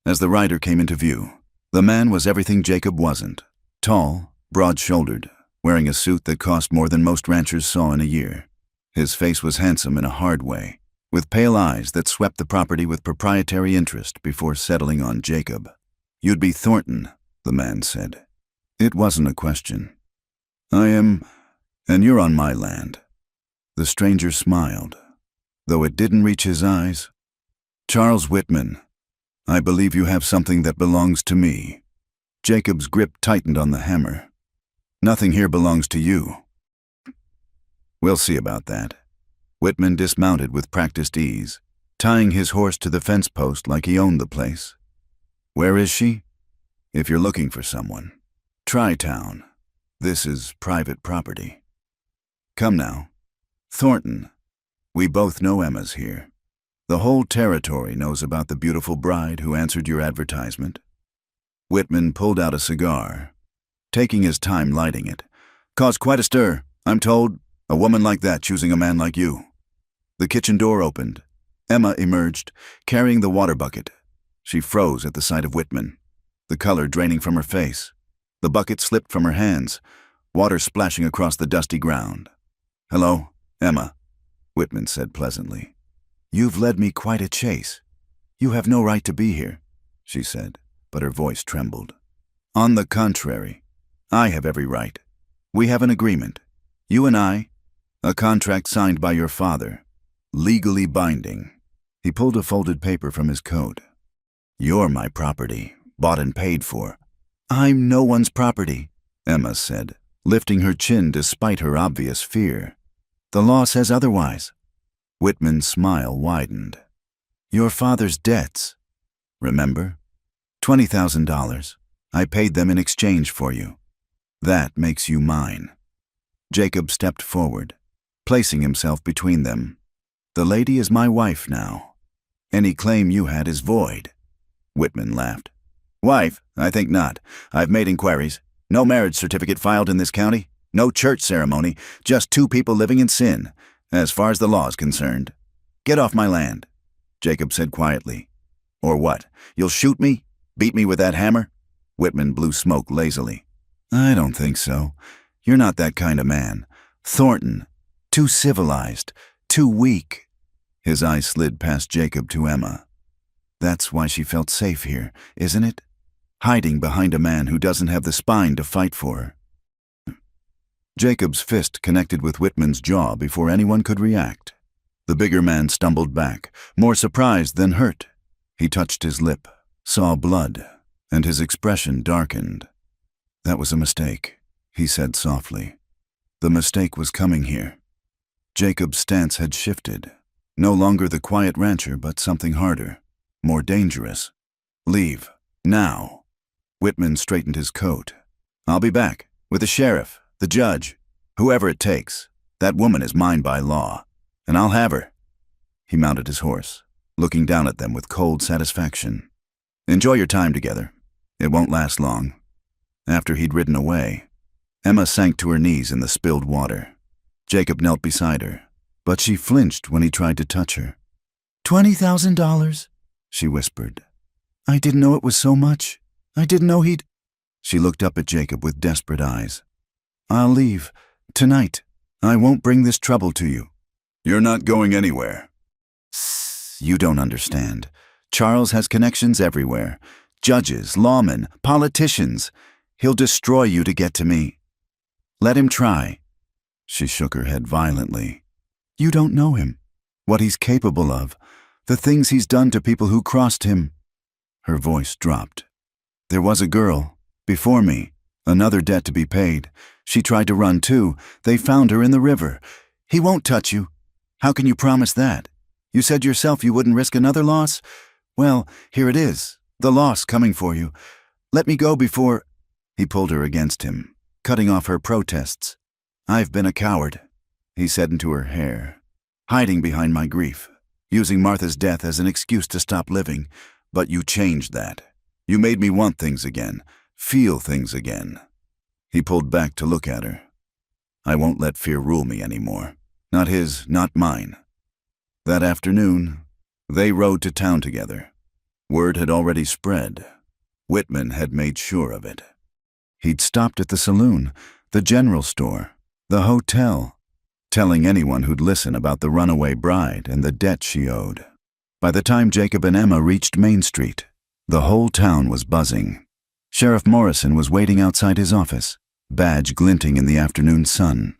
As the rider came into view, the man was everything Jacob wasn't. Tall, broad-shouldered, wearing a suit that cost more than most ranchers saw in a year. His face was handsome in a hard way, with pale eyes that swept the property with proprietary interest before settling on Jacob. You'd be Thornton, the man said. It wasn't a question. I am, and you're on my land. The stranger smiled, though it didn't reach his eyes. Charles Whitman, I believe you have something that belongs to me. Jacob's grip tightened on the hammer. Nothing here belongs to you. We'll see about that. Whitman dismounted with practiced ease, tying his horse to the fence post like he owned the place. Where is she? If you're looking for someone. Tri-Town. This is private property. Come now. Thornton, we both know Emma's here. The whole territory knows about the beautiful bride who answered your advertisement. Whitman pulled out a cigar, taking his time lighting it. Caused quite a stir, I'm told, a woman like that choosing a man like you. The kitchen door opened. Emma emerged, carrying the water bucket. She froze at the sight of Whitman, the color draining from her face. The bucket slipped from her hands, water splashing across the dusty ground. Hello, Emma, Whitman said pleasantly. You've led me quite a chase. You have no right to be here, she said, but her voice trembled. On the contrary, I have every right. We have an agreement. You and I, a contract signed by your father, legally binding. He pulled a folded paper from his coat. You're my property, bought and paid for. I'm no one's property, Emma said, lifting her chin despite her obvious fear. The law says otherwise. Whitman's smile widened. Your father's debts, remember? $20,000. I paid them in exchange for you. That makes you mine. Jacob stepped forward, placing himself between them. The lady is my wife now. Any claim you had is void. Whitman laughed. Wife? I think not. I've made inquiries. No marriage certificate filed in this county. No church ceremony. Just two people living in sin, as far as the law is concerned. Get off my land, Jacob said quietly. Or what? You'll shoot me? Beat me with that hammer? Whitman blew smoke lazily. I don't think so. You're not that kind of man. Thornton. Too civilized. Too weak. His eyes slid past Jacob to Emma. That's why she felt safe here, isn't it? Hiding behind a man who doesn't have the spine to fight for her. Jacob's fist connected with Whitman's jaw before anyone could react. The bigger man stumbled back, more surprised than hurt. He touched his lip, saw blood, and his expression darkened. That was a mistake, he said softly. The mistake was coming here. Jacob's stance had shifted. No longer the quiet rancher, but something harder, more dangerous. Leave, now. Whitman straightened his coat. "I'll be back, with the sheriff, the judge, whoever it takes. That woman is mine by law, and I'll have her." He mounted his horse, looking down at them with cold satisfaction. "Enjoy your time together. It won't last long." After he'd ridden away, Emma sank to her knees in the spilled water. Jacob knelt beside her, but she flinched when he tried to touch her. $20,000, she whispered. "I didn't know it was so much. I didn't know he'd—" She looked up at Jacob with desperate eyes. "I'll leave. Tonight. I won't bring this trouble to you." "You're not going anywhere." "You don't understand. Charles has connections everywhere. Judges, lawmen, politicians. He'll destroy you to get to me. Let him try." She shook her head violently. "You don't know him. What he's capable of. The things he's done to people who crossed him." Her voice dropped. "There was a girl, before me, another debt to be paid. She tried to run too. They found her in the river. He won't touch you. How can you promise that? You said yourself you wouldn't risk another loss? Well, here it is, the loss coming for you. Let me go before—" He pulled her against him, cutting off her protests. "I've been a coward," he said into her hair, "hiding behind my grief, using Martha's death as an excuse to stop living. But you changed that. You made me want things again, feel things again." He pulled back to look at her. "I won't let fear rule me anymore. Not his, not mine." That afternoon, they rode to town together. Word had already spread. Whitman had made sure of it. He'd stopped at the saloon, the general store, the hotel, telling anyone who'd listen about the runaway bride and the debt she owed. By the time Jacob and Emma reached Main Street, the whole town was buzzing. Sheriff Morrison was waiting outside his office, badge glinting in the afternoon sun.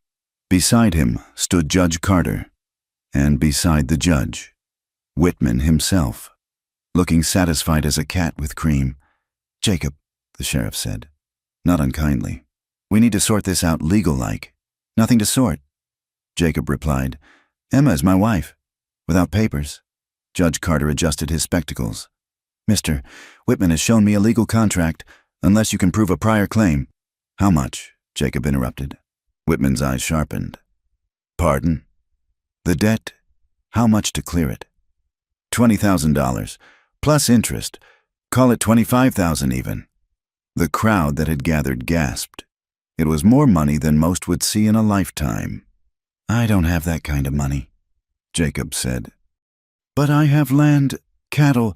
Beside him stood Judge Carter, and beside the judge, Whitman himself, looking satisfied as a cat with cream. "Jacob," the sheriff said, not unkindly, "we need to sort this out legal-like." "Nothing to sort," Jacob replied. "Emma is my wife, without papers." Judge Carter adjusted his spectacles. "Mister, Whitman has shown me a legal contract, unless you can prove a prior claim." "How much?" Jacob interrupted. Whitman's eyes sharpened. "Pardon?" "The debt, how much to clear it?" $20,000, plus interest. Call it $25,000 even." The crowd that had gathered gasped. It was more money than most would see in a lifetime. "I don't have that kind of money," Jacob said. "But I have land, cattle,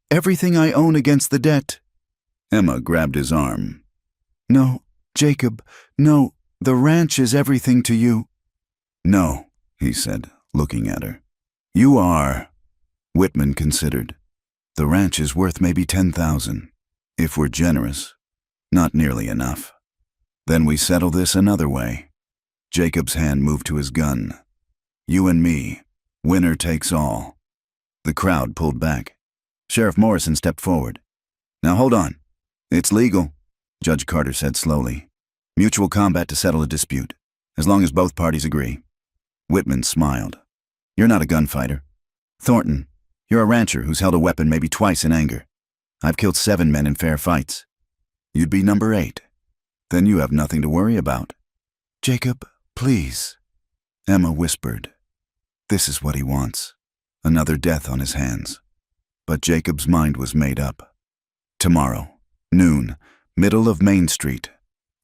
everything I own against the debt." Emma grabbed his arm. "No, Jacob, no, the ranch is everything to you." "No," he said, looking at her. "You are—" Whitman considered. "The ranch is worth maybe $10,000, if we're generous. Not nearly enough. Then we settle this another way." Jacob's hand moved to his gun. "You and me, winner takes all." The crowd pulled back. Sheriff Morrison stepped forward. "Now hold on. It's legal," Judge Carter said slowly. "Mutual combat to settle a dispute, as long as both parties agree." Whitman smiled. "You're not a gunfighter. Thornton, you're a rancher who's held a weapon maybe twice in anger. I've killed 7 men in fair fights. You'd be number 8. Then you have nothing to worry about." "Jacob, please," Emma whispered. This is what he wants. Another death on his hands. But Jacob's mind was made up. "Tomorrow, noon, middle of Main Street.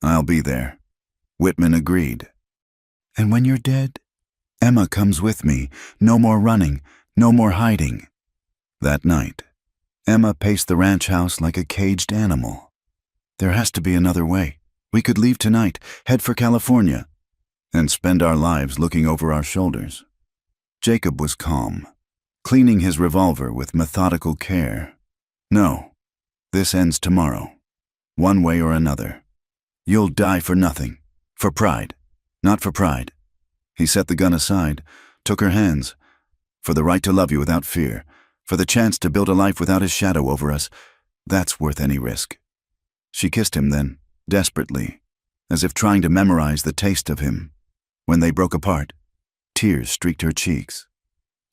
I'll be there." Whitman agreed. "And when you're dead, Emma comes with me. No more running, no more hiding." That night, Emma paced the ranch house like a caged animal. "There has to be another way. We could leave tonight, head for California, and spend our lives looking over our shoulders." Jacob was calm, cleaning his revolver with methodical care. "No, this ends tomorrow, one way or another. You'll die for nothing, for pride, not for pride." He set the gun aside, took her hands. "For the right to love you without fear, for the chance to build a life without his shadow over us, that's worth any risk." She kissed him then, desperately, as if trying to memorize the taste of him. When they broke apart, tears streaked her cheeks.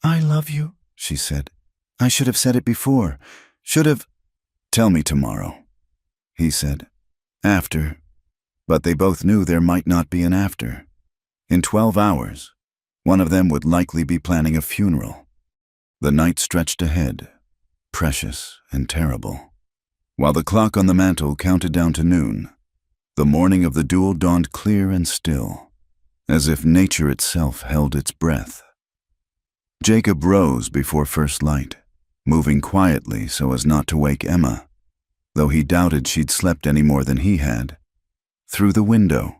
"I love you," she said. "I should have said it before. Should have—" "Tell me tomorrow." he said. After. But they both knew there might not be an after. In 12 hours, one of them would likely be planning a funeral. The night stretched ahead, precious and terrible. While the clock on the mantel counted down to noon, the morning of the duel dawned clear and still, as if nature itself held its breath. Jacob rose before first light, moving quietly so as not to wake Emma, though he doubted she'd slept any more than he had. Through the window,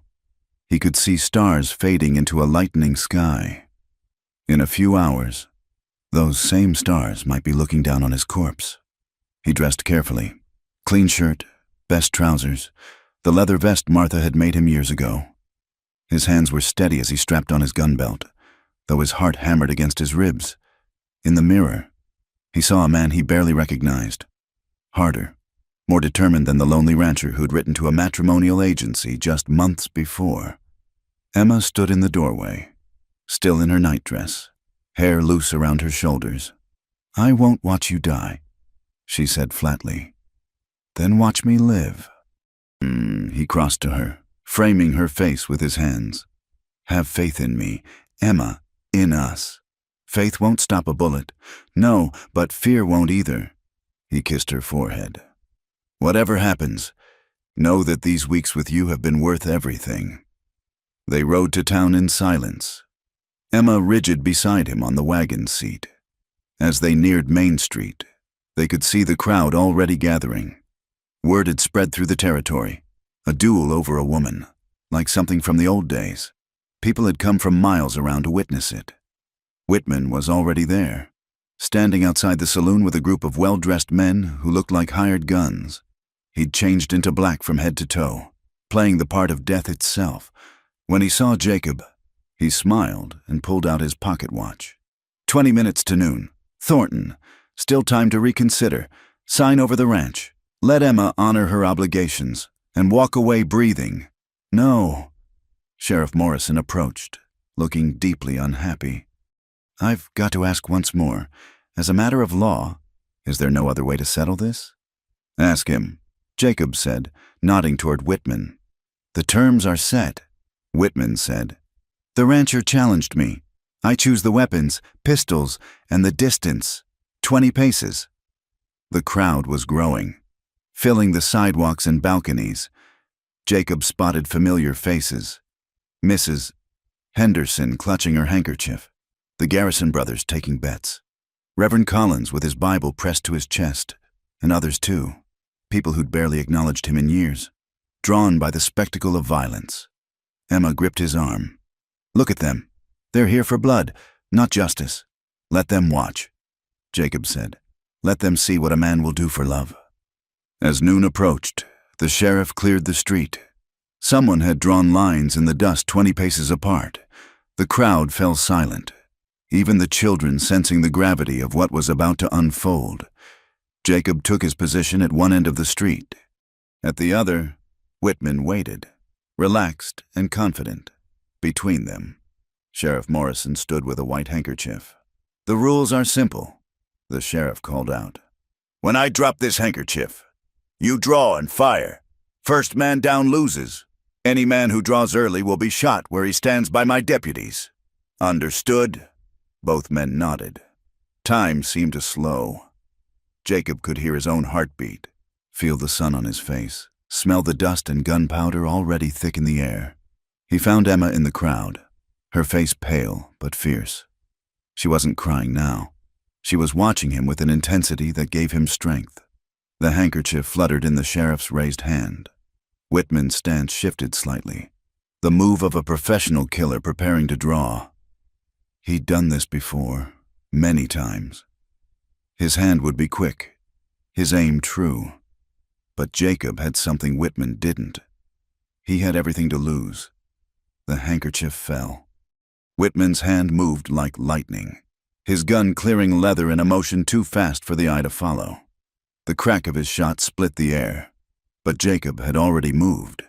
he could see stars fading into a lightening sky. In a few hours, those same stars might be looking down on his corpse. He dressed carefully. Clean shirt, best trousers, the leather vest Martha had made him years ago. His hands were steady as he strapped on his gun belt, though his heart hammered against his ribs. In the mirror, he saw a man he barely recognized. Harder, more determined than the lonely rancher who'd written to a matrimonial agency just months before. Emma stood in the doorway, still in her nightdress, hair loose around her shoulders. "I won't watch you die," she said flatly. "Then watch me live." He crossed to her, framing her face with his hands. "Have faith in me, Emma, in us. Faith won't stop a bullet. No, but fear won't either." He kissed her forehead. "Whatever happens, know that these weeks with you have been worth everything." They rode to town in silence, Emma rigid beside him on the wagon seat. As they neared Main Street, they could see the crowd already gathering. Word had spread through the territory, a duel over a woman, like something from the old days. People had come from miles around to witness it. Whitman was already there, standing outside the saloon with a group of well-dressed men who looked like hired guns. He'd changed into black from head to toe, playing the part of death itself. When he saw Jacob, he smiled and pulled out his pocket watch. 20 minutes to noon. Thornton. Still time to reconsider. Sign over the ranch. Let Emma honor her obligations and walk away breathing. No. Sheriff Morrison approached, looking deeply unhappy. "I've got to ask once more. As a matter of law, is there no other way to settle this?" "Ask him," Jacob said, nodding toward Whitman. "The terms are set," Whitman said. "The rancher challenged me. I choose the weapons, pistols, and the distance. 20 paces. The crowd was growing, filling the sidewalks and balconies. Jacob spotted familiar faces. Mrs. Henderson clutching her handkerchief. The Garrison brothers taking bets. Reverend Collins with his Bible pressed to his chest, and others too, people who'd barely acknowledged him in years, drawn by the spectacle of violence. Emma gripped his arm. "Look at them. They're here for blood, not justice. Let them watch," Jacob said. "Let them see what a man will do for love." As noon approached, the sheriff cleared the street. Someone had drawn lines in the dust 20 paces apart. The crowd fell silent, even the children sensing the gravity of what was about to unfold. Jacob took his position at one end of the street. At the other, Whitman waited, relaxed and confident. Between them, Sheriff Morrison stood with a white handkerchief. "The rules are simple," the sheriff called out. "When I drop this handkerchief, you draw and fire. First man down loses. Any man who draws early will be shot where he stands by my deputies. Understood?" Both men nodded. Time seemed to slow. Jacob could hear his own heartbeat, feel the sun on his face, smell the dust and gunpowder already thick in the air. He found Emma in the crowd, her face pale but fierce. She wasn't crying now. She was watching him with an intensity that gave him strength. The handkerchief fluttered in the sheriff's raised hand. Whitman's stance shifted slightly, the move of a professional killer preparing to draw. He'd done this before, many times. His hand would be quick, his aim true. But Jacob had something Whitman didn't. He had everything to lose. The handkerchief fell. Whitman's hand moved like lightning, his gun clearing leather in a motion too fast for the eye to follow. The crack of his shot split the air, but Jacob had already moved,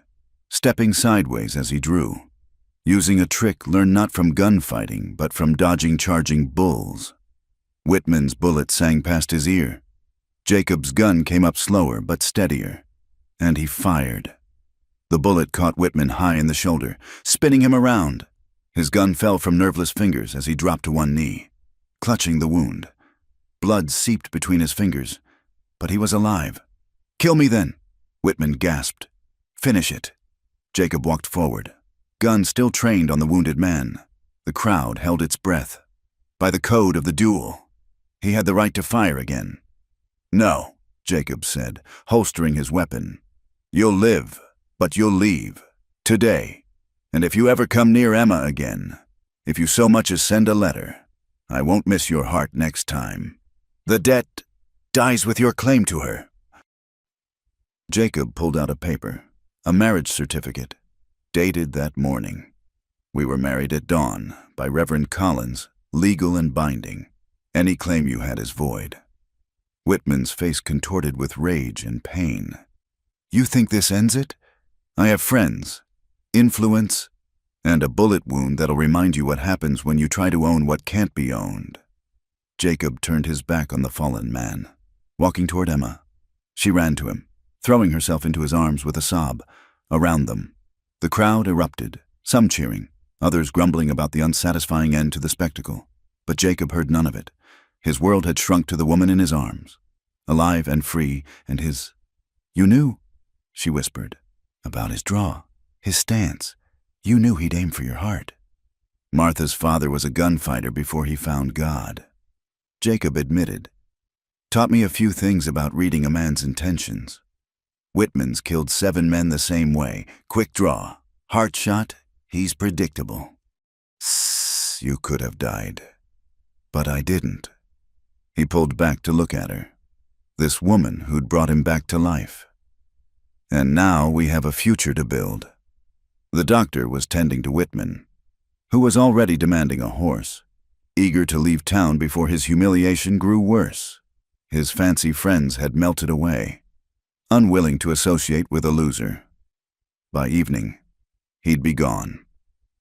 stepping sideways as he drew, using a trick learned not from gunfighting but from dodging charging bulls. Whitman's bullet sang past his ear. Jacob's gun came up slower but steadier. and he fired. The bullet caught Whitman high in the shoulder, spinning him around. His gun fell from nerveless fingers as he dropped to one knee, clutching the wound. Blood seeped between his fingers, but he was alive. "Kill me then," Whitman gasped. "Finish it." Jacob walked forward, gun still trained on the wounded man. The crowd held its breath. By the code of the duel, he had the right to fire again. "No," Jacob said, holstering his weapon. "You'll live, but you'll leave. Today. And if you ever come near Emma again, if you so much as send a letter, I won't miss your heart next time. The debt dies with your claim to her." Jacob pulled out a paper, a marriage certificate, dated that morning. "We were married at dawn, by Reverend Collins, legal and binding. Any claim you had is void." Whitman's face contorted with rage and pain. "You think this ends it? I have friends, influence, and a bullet wound that'll remind you what happens when you try to own what can't be owned." Jacob turned his back on the fallen man, walking toward Emma. She ran to him, throwing herself into his arms with a sob. Around them, the crowd erupted, some cheering, others grumbling about the unsatisfying end to the spectacle. But Jacob heard none of it. His world had shrunk to the woman in his arms, alive and free, and his— "You knew," she whispered, "about his draw, his stance. You knew he'd aim for your heart." Martha's father was a gunfighter before he found God. Jacob admitted. "Taught me a few things about reading a man's intentions. Whitman's killed 7 men the same way. Quick draw. Heart shot. He's predictable. You could have died. But I didn't." He pulled back to look at her. This woman who'd brought him back to life. "And now we have a future to build." The doctor was tending to Whitman, who was already demanding a horse, eager to leave town before his humiliation grew worse. His fancy friends had melted away, unwilling to associate with a loser. By evening, he'd be gone,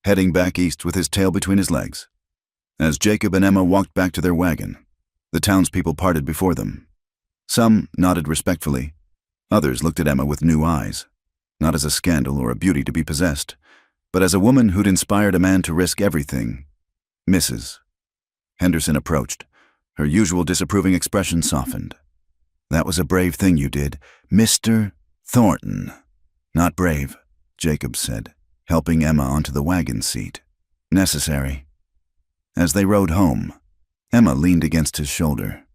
heading back east with his tail between his legs. As Jacob and Emma walked back to their wagon, the townspeople parted before them. Some nodded respectfully. Others looked at Emma with new eyes, not as a scandal or a beauty to be possessed, but as a woman who'd inspired a man to risk everything. "Mrs." Henderson approached. Her usual disapproving expression softened. "That was a brave thing you did, Mr. Thornton." "Not brave," Jacob said, helping Emma onto the wagon seat. "Necessary." As they rode home, Emma leaned against his shoulder.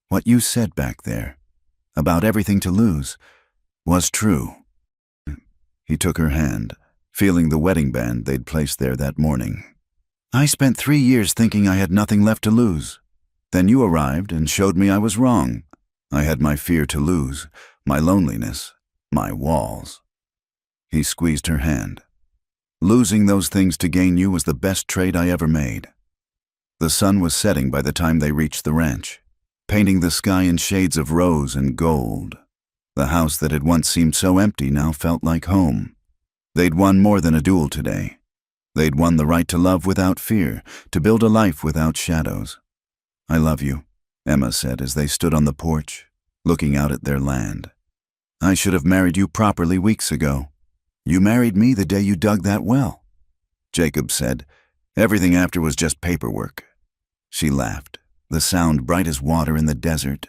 "What you said back there, about everything to lose, was true." He took her hand, feeling the wedding band they'd placed there that morning. "I spent 3 years thinking I had nothing left to lose. Then you arrived and showed me I was wrong. I had my fear to lose, my loneliness, my walls." He squeezed her hand. "Losing those things to gain you was the best trade I ever made." The sun was setting by the time they reached the ranch, painting the sky in shades of rose and gold. The house that had once seemed so empty now felt like home. They'd won more than a duel today. They'd won the right to love without fear, to build a life without shadows. "I love you," Emma said as they stood on the porch, looking out at their land. "I should have married you properly weeks ago. You married me the day you dug that well." Jacob said, "Everything after was just paperwork." She laughed, the sound bright as water in the desert.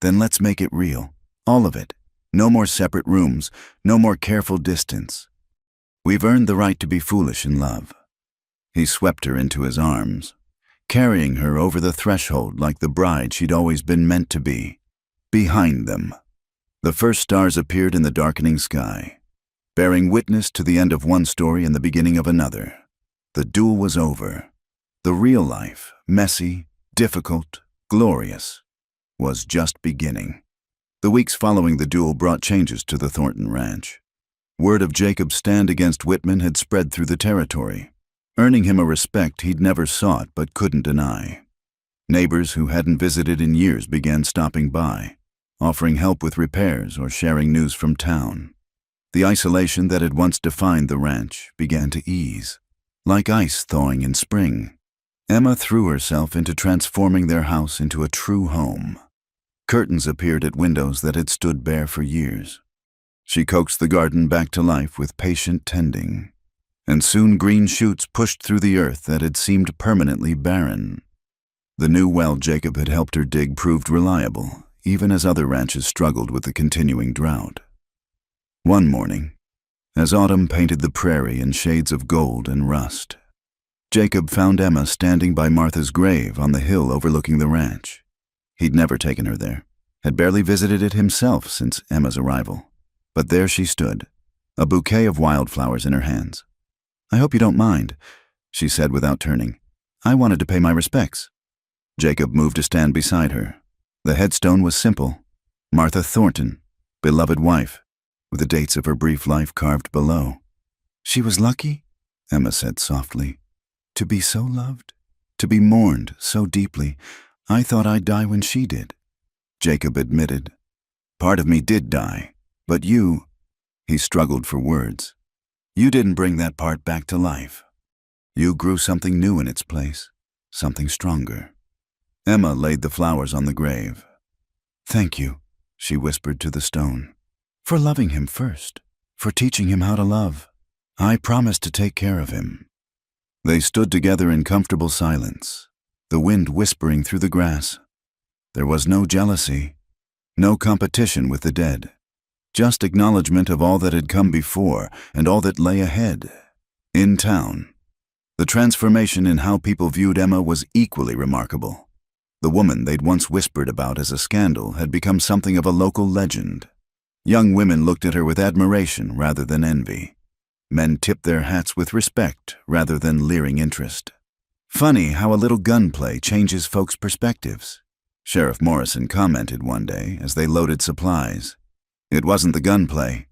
"Then let's make it real, all of it. No more separate rooms, no more careful distance. We've earned the right to be foolish in love." He swept her into his arms, carrying her over the threshold like the bride she'd always been meant to be. Behind them, the first stars appeared in the darkening sky, bearing witness to the end of one story and the beginning of another. The duel was over. The real life, messy, difficult, glorious, was just beginning. The weeks following the duel brought changes to the Thornton Ranch. Word of Jacob's stand against Whitman had spread through the territory, earning him a respect he'd never sought but couldn't deny. Neighbors who hadn't visited in years began stopping by, offering help with repairs or sharing news from town. The isolation that had once defined the ranch began to ease, like ice thawing in spring. Emma threw herself into transforming their house into a true home. Curtains appeared at windows that had stood bare for years. She coaxed the garden back to life with patient tending, and soon green shoots pushed through the earth that had seemed permanently barren. The new well Jacob had helped her dig proved reliable, even as other ranches struggled with the continuing drought. One morning, as autumn painted the prairie in shades of gold and rust, Jacob found Emma standing by Martha's grave on the hill overlooking the ranch. He'd never taken her there, had barely visited it himself since Emma's arrival. But there she stood, a bouquet of wildflowers in her hands. "I hope you don't mind," she said without turning. "I wanted to pay my respects." Jacob moved to stand beside her. The headstone was simple: Martha Thornton, beloved wife, with the dates of her brief life carved below. "She was lucky," Emma said softly, "to be so loved, to be mourned so deeply. I thought I'd die when she did." Jacob admitted, "Part of me did die, but you—" He struggled for words. "You didn't bring that part back to life. You grew something new in its place, something stronger." Emma laid the flowers on the grave. "Thank you," she whispered to the stone, "for loving him first, for teaching him how to love. I promised to take care of him." They stood together in comfortable silence, the wind whispering through the grass. There was no jealousy, no competition with the dead, just acknowledgement of all that had come before and all that lay ahead. In town, the transformation in how people viewed Emma was equally remarkable. The woman they'd once whispered about as a scandal had become something of a local legend. Young women looked at her with admiration rather than envy. Men tipped their hats with respect rather than leering interest. Funny how a little gunplay changes folks' perspectives. Sheriff Morrison commented one day as they loaded supplies. "It wasn't the gunplay."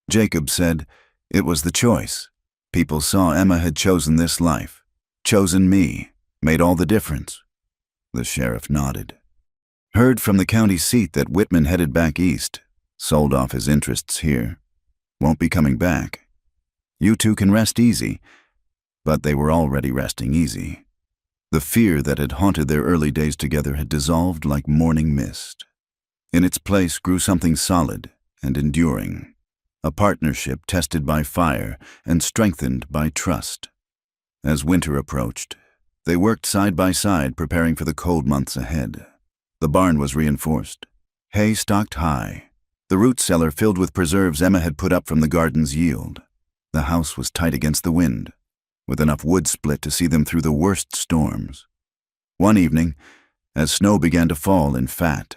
Jacob said, "It was the choice. People saw Emma had chosen this life, chosen me, made all the difference." The sheriff nodded. "Heard from the county seat that Whitman headed back east, sold off his interests here. Won't be coming back. You two can rest easy." But they were already resting easy. The fear that had haunted their early days together had dissolved like morning mist. In its place grew something solid and enduring, a partnership tested by fire and strengthened by trust. As winter approached, they worked side by side preparing for the cold months ahead. The barn was reinforced, hay stocked high, the root cellar filled with preserves Emma had put up from the garden's yield. The house was tight against the wind, with enough wood split to see them through the worst storms. One evening, as snow began to fall in fat,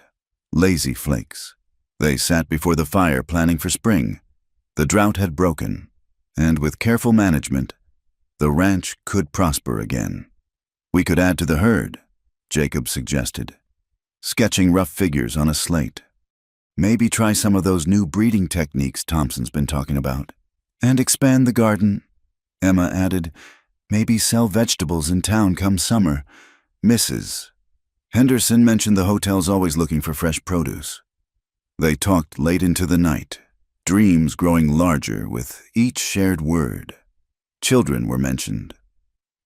lazy flakes, they sat before the fire planning for spring. The drought had broken, and with careful management, the ranch could prosper again. "We could add to the herd," Jacob suggested, sketching rough figures on a slate. "Maybe try some of those new breeding techniques Thompson's been talking about. And expand the garden," Emma added. "Maybe sell vegetables in town come summer. Mrs. Henderson mentioned the hotel's always looking for fresh produce." They talked late into the night, dreams growing larger with each shared word. Children were mentioned,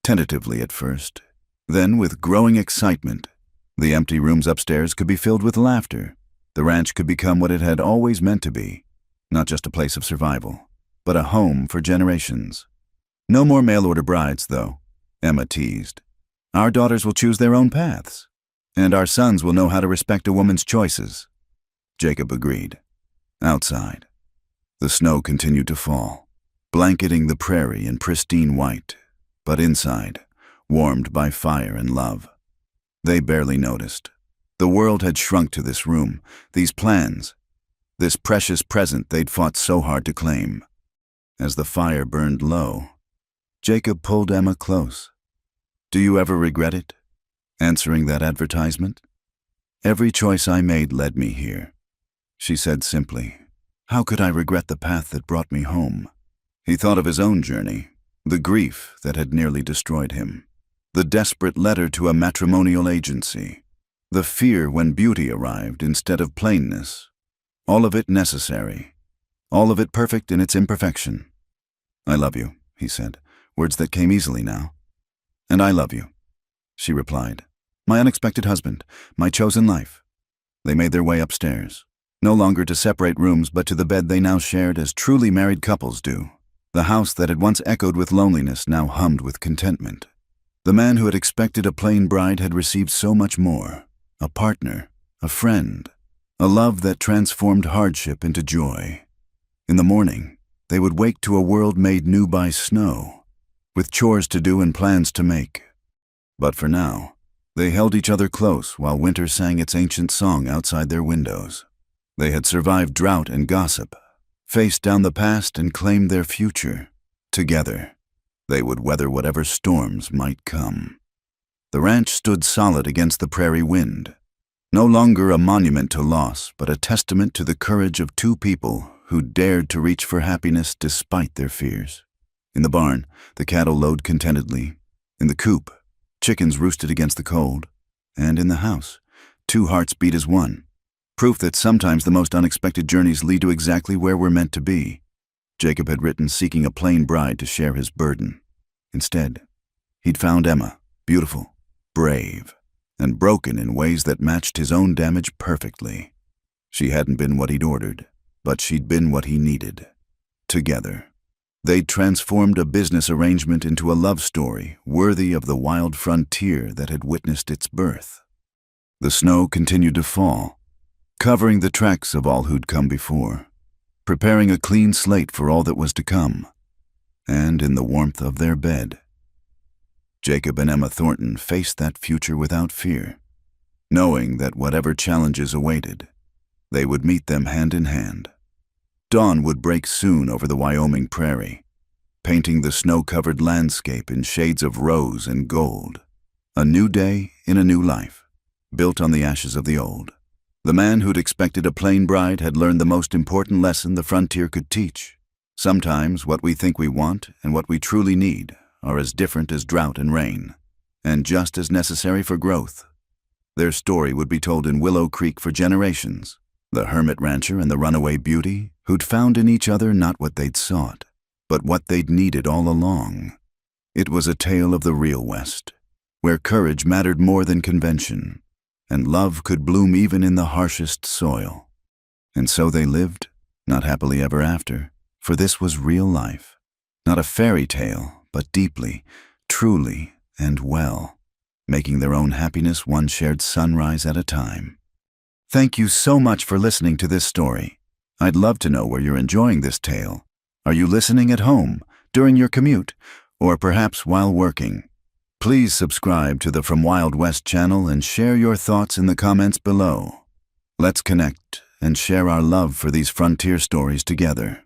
tentatively at first. Then, with growing excitement, the empty rooms upstairs could be filled with laughter. The ranch could become what it had always meant to be, not just a place of survival, but a home for generations. "No more mail-order brides, though," Emma teased. "Our daughters will choose their own paths, and our sons will know how to respect a woman's choices." Jacob agreed. Outside, the snow continued to fall, blanketing the prairie in pristine white, but inside, warmed by fire and love. They barely noticed. The world had shrunk to this room, these plans, this precious present they'd fought so hard to claim. As the fire burned low, Jacob pulled Emma close. "Do you ever regret it? Answering that advertisement?" "Every choice I made led me here," she said simply. "How could I regret the path that brought me home?" He thought of his own journey, the grief that had nearly destroyed him, the desperate letter to a matrimonial agency, the fear when beauty arrived instead of plainness. All of it necessary, all of it perfect in its imperfection. "I love you," he said, words that came easily now. "And I love you," she replied. "My unexpected husband, my chosen life." They made their way upstairs. no longer to separate rooms but to the bed they now shared as truly married couples do. The house that had once echoed with loneliness now hummed with contentment. The man who had expected a plain bride had received so much more: a partner, a friend, a love that transformed hardship into joy. In the morning, they would wake to a world made new by snow, with chores to do and plans to make. But for now, they held each other close while winter sang its ancient song outside their windows. They had survived drought and gossip, faced down the past and claimed their future. Together, they would weather whatever storms might come. The ranch stood solid against the prairie wind, no longer a monument to loss, but a testament to the courage of two people who dared to reach for happiness despite their fears. In the barn, the cattle lowed contentedly. In the coop, chickens roosted against the cold. And in the house, two hearts beat as one. Proof that sometimes the most unexpected journeys lead to exactly where we're meant to be. Jacob had written seeking a plain bride to share his burden. Instead, he'd found Emma, beautiful, brave, and broken in ways that matched his own damage perfectly. She hadn't been what he'd ordered, but she'd been what he needed. Together, they'd transformed a business arrangement into a love story worthy of the wild frontier that had witnessed its birth. The snow continued to fall, covering the tracks of all who'd come before, preparing a clean slate for all that was to come. And in the warmth of their bed, Jacob and Emma Thornton faced that future without fear, knowing that whatever challenges awaited, they would meet them hand in hand. Dawn would break soon over the Wyoming prairie, painting the snow-covered landscape in shades of rose and gold. A new day in a new life, built on the ashes of the old. The man who'd expected a plain bride had learned the most important lesson the frontier could teach. Sometimes what we think we want and what we truly need are as different as drought and rain, and just as necessary for growth. Their story would be told in Willow Creek for generations. The hermit rancher and the runaway beauty who'd found in each other not what they'd sought, but what they'd needed all along. It was a tale of the real West, where courage mattered more than convention, and love could bloom even in the harshest soil. And so they lived, not happily ever after, for this was real life. Not a fairy tale, but deeply, truly, and well, making their own happiness one shared sunrise at a time. Thank you so much for listening to this story. I'd love to know where you're enjoying this tale. Are you listening at home, during your commute, or perhaps while working? Please subscribe to the From Wild West channel and share your thoughts in the comments below. Let's connect and share our love for these frontier stories together.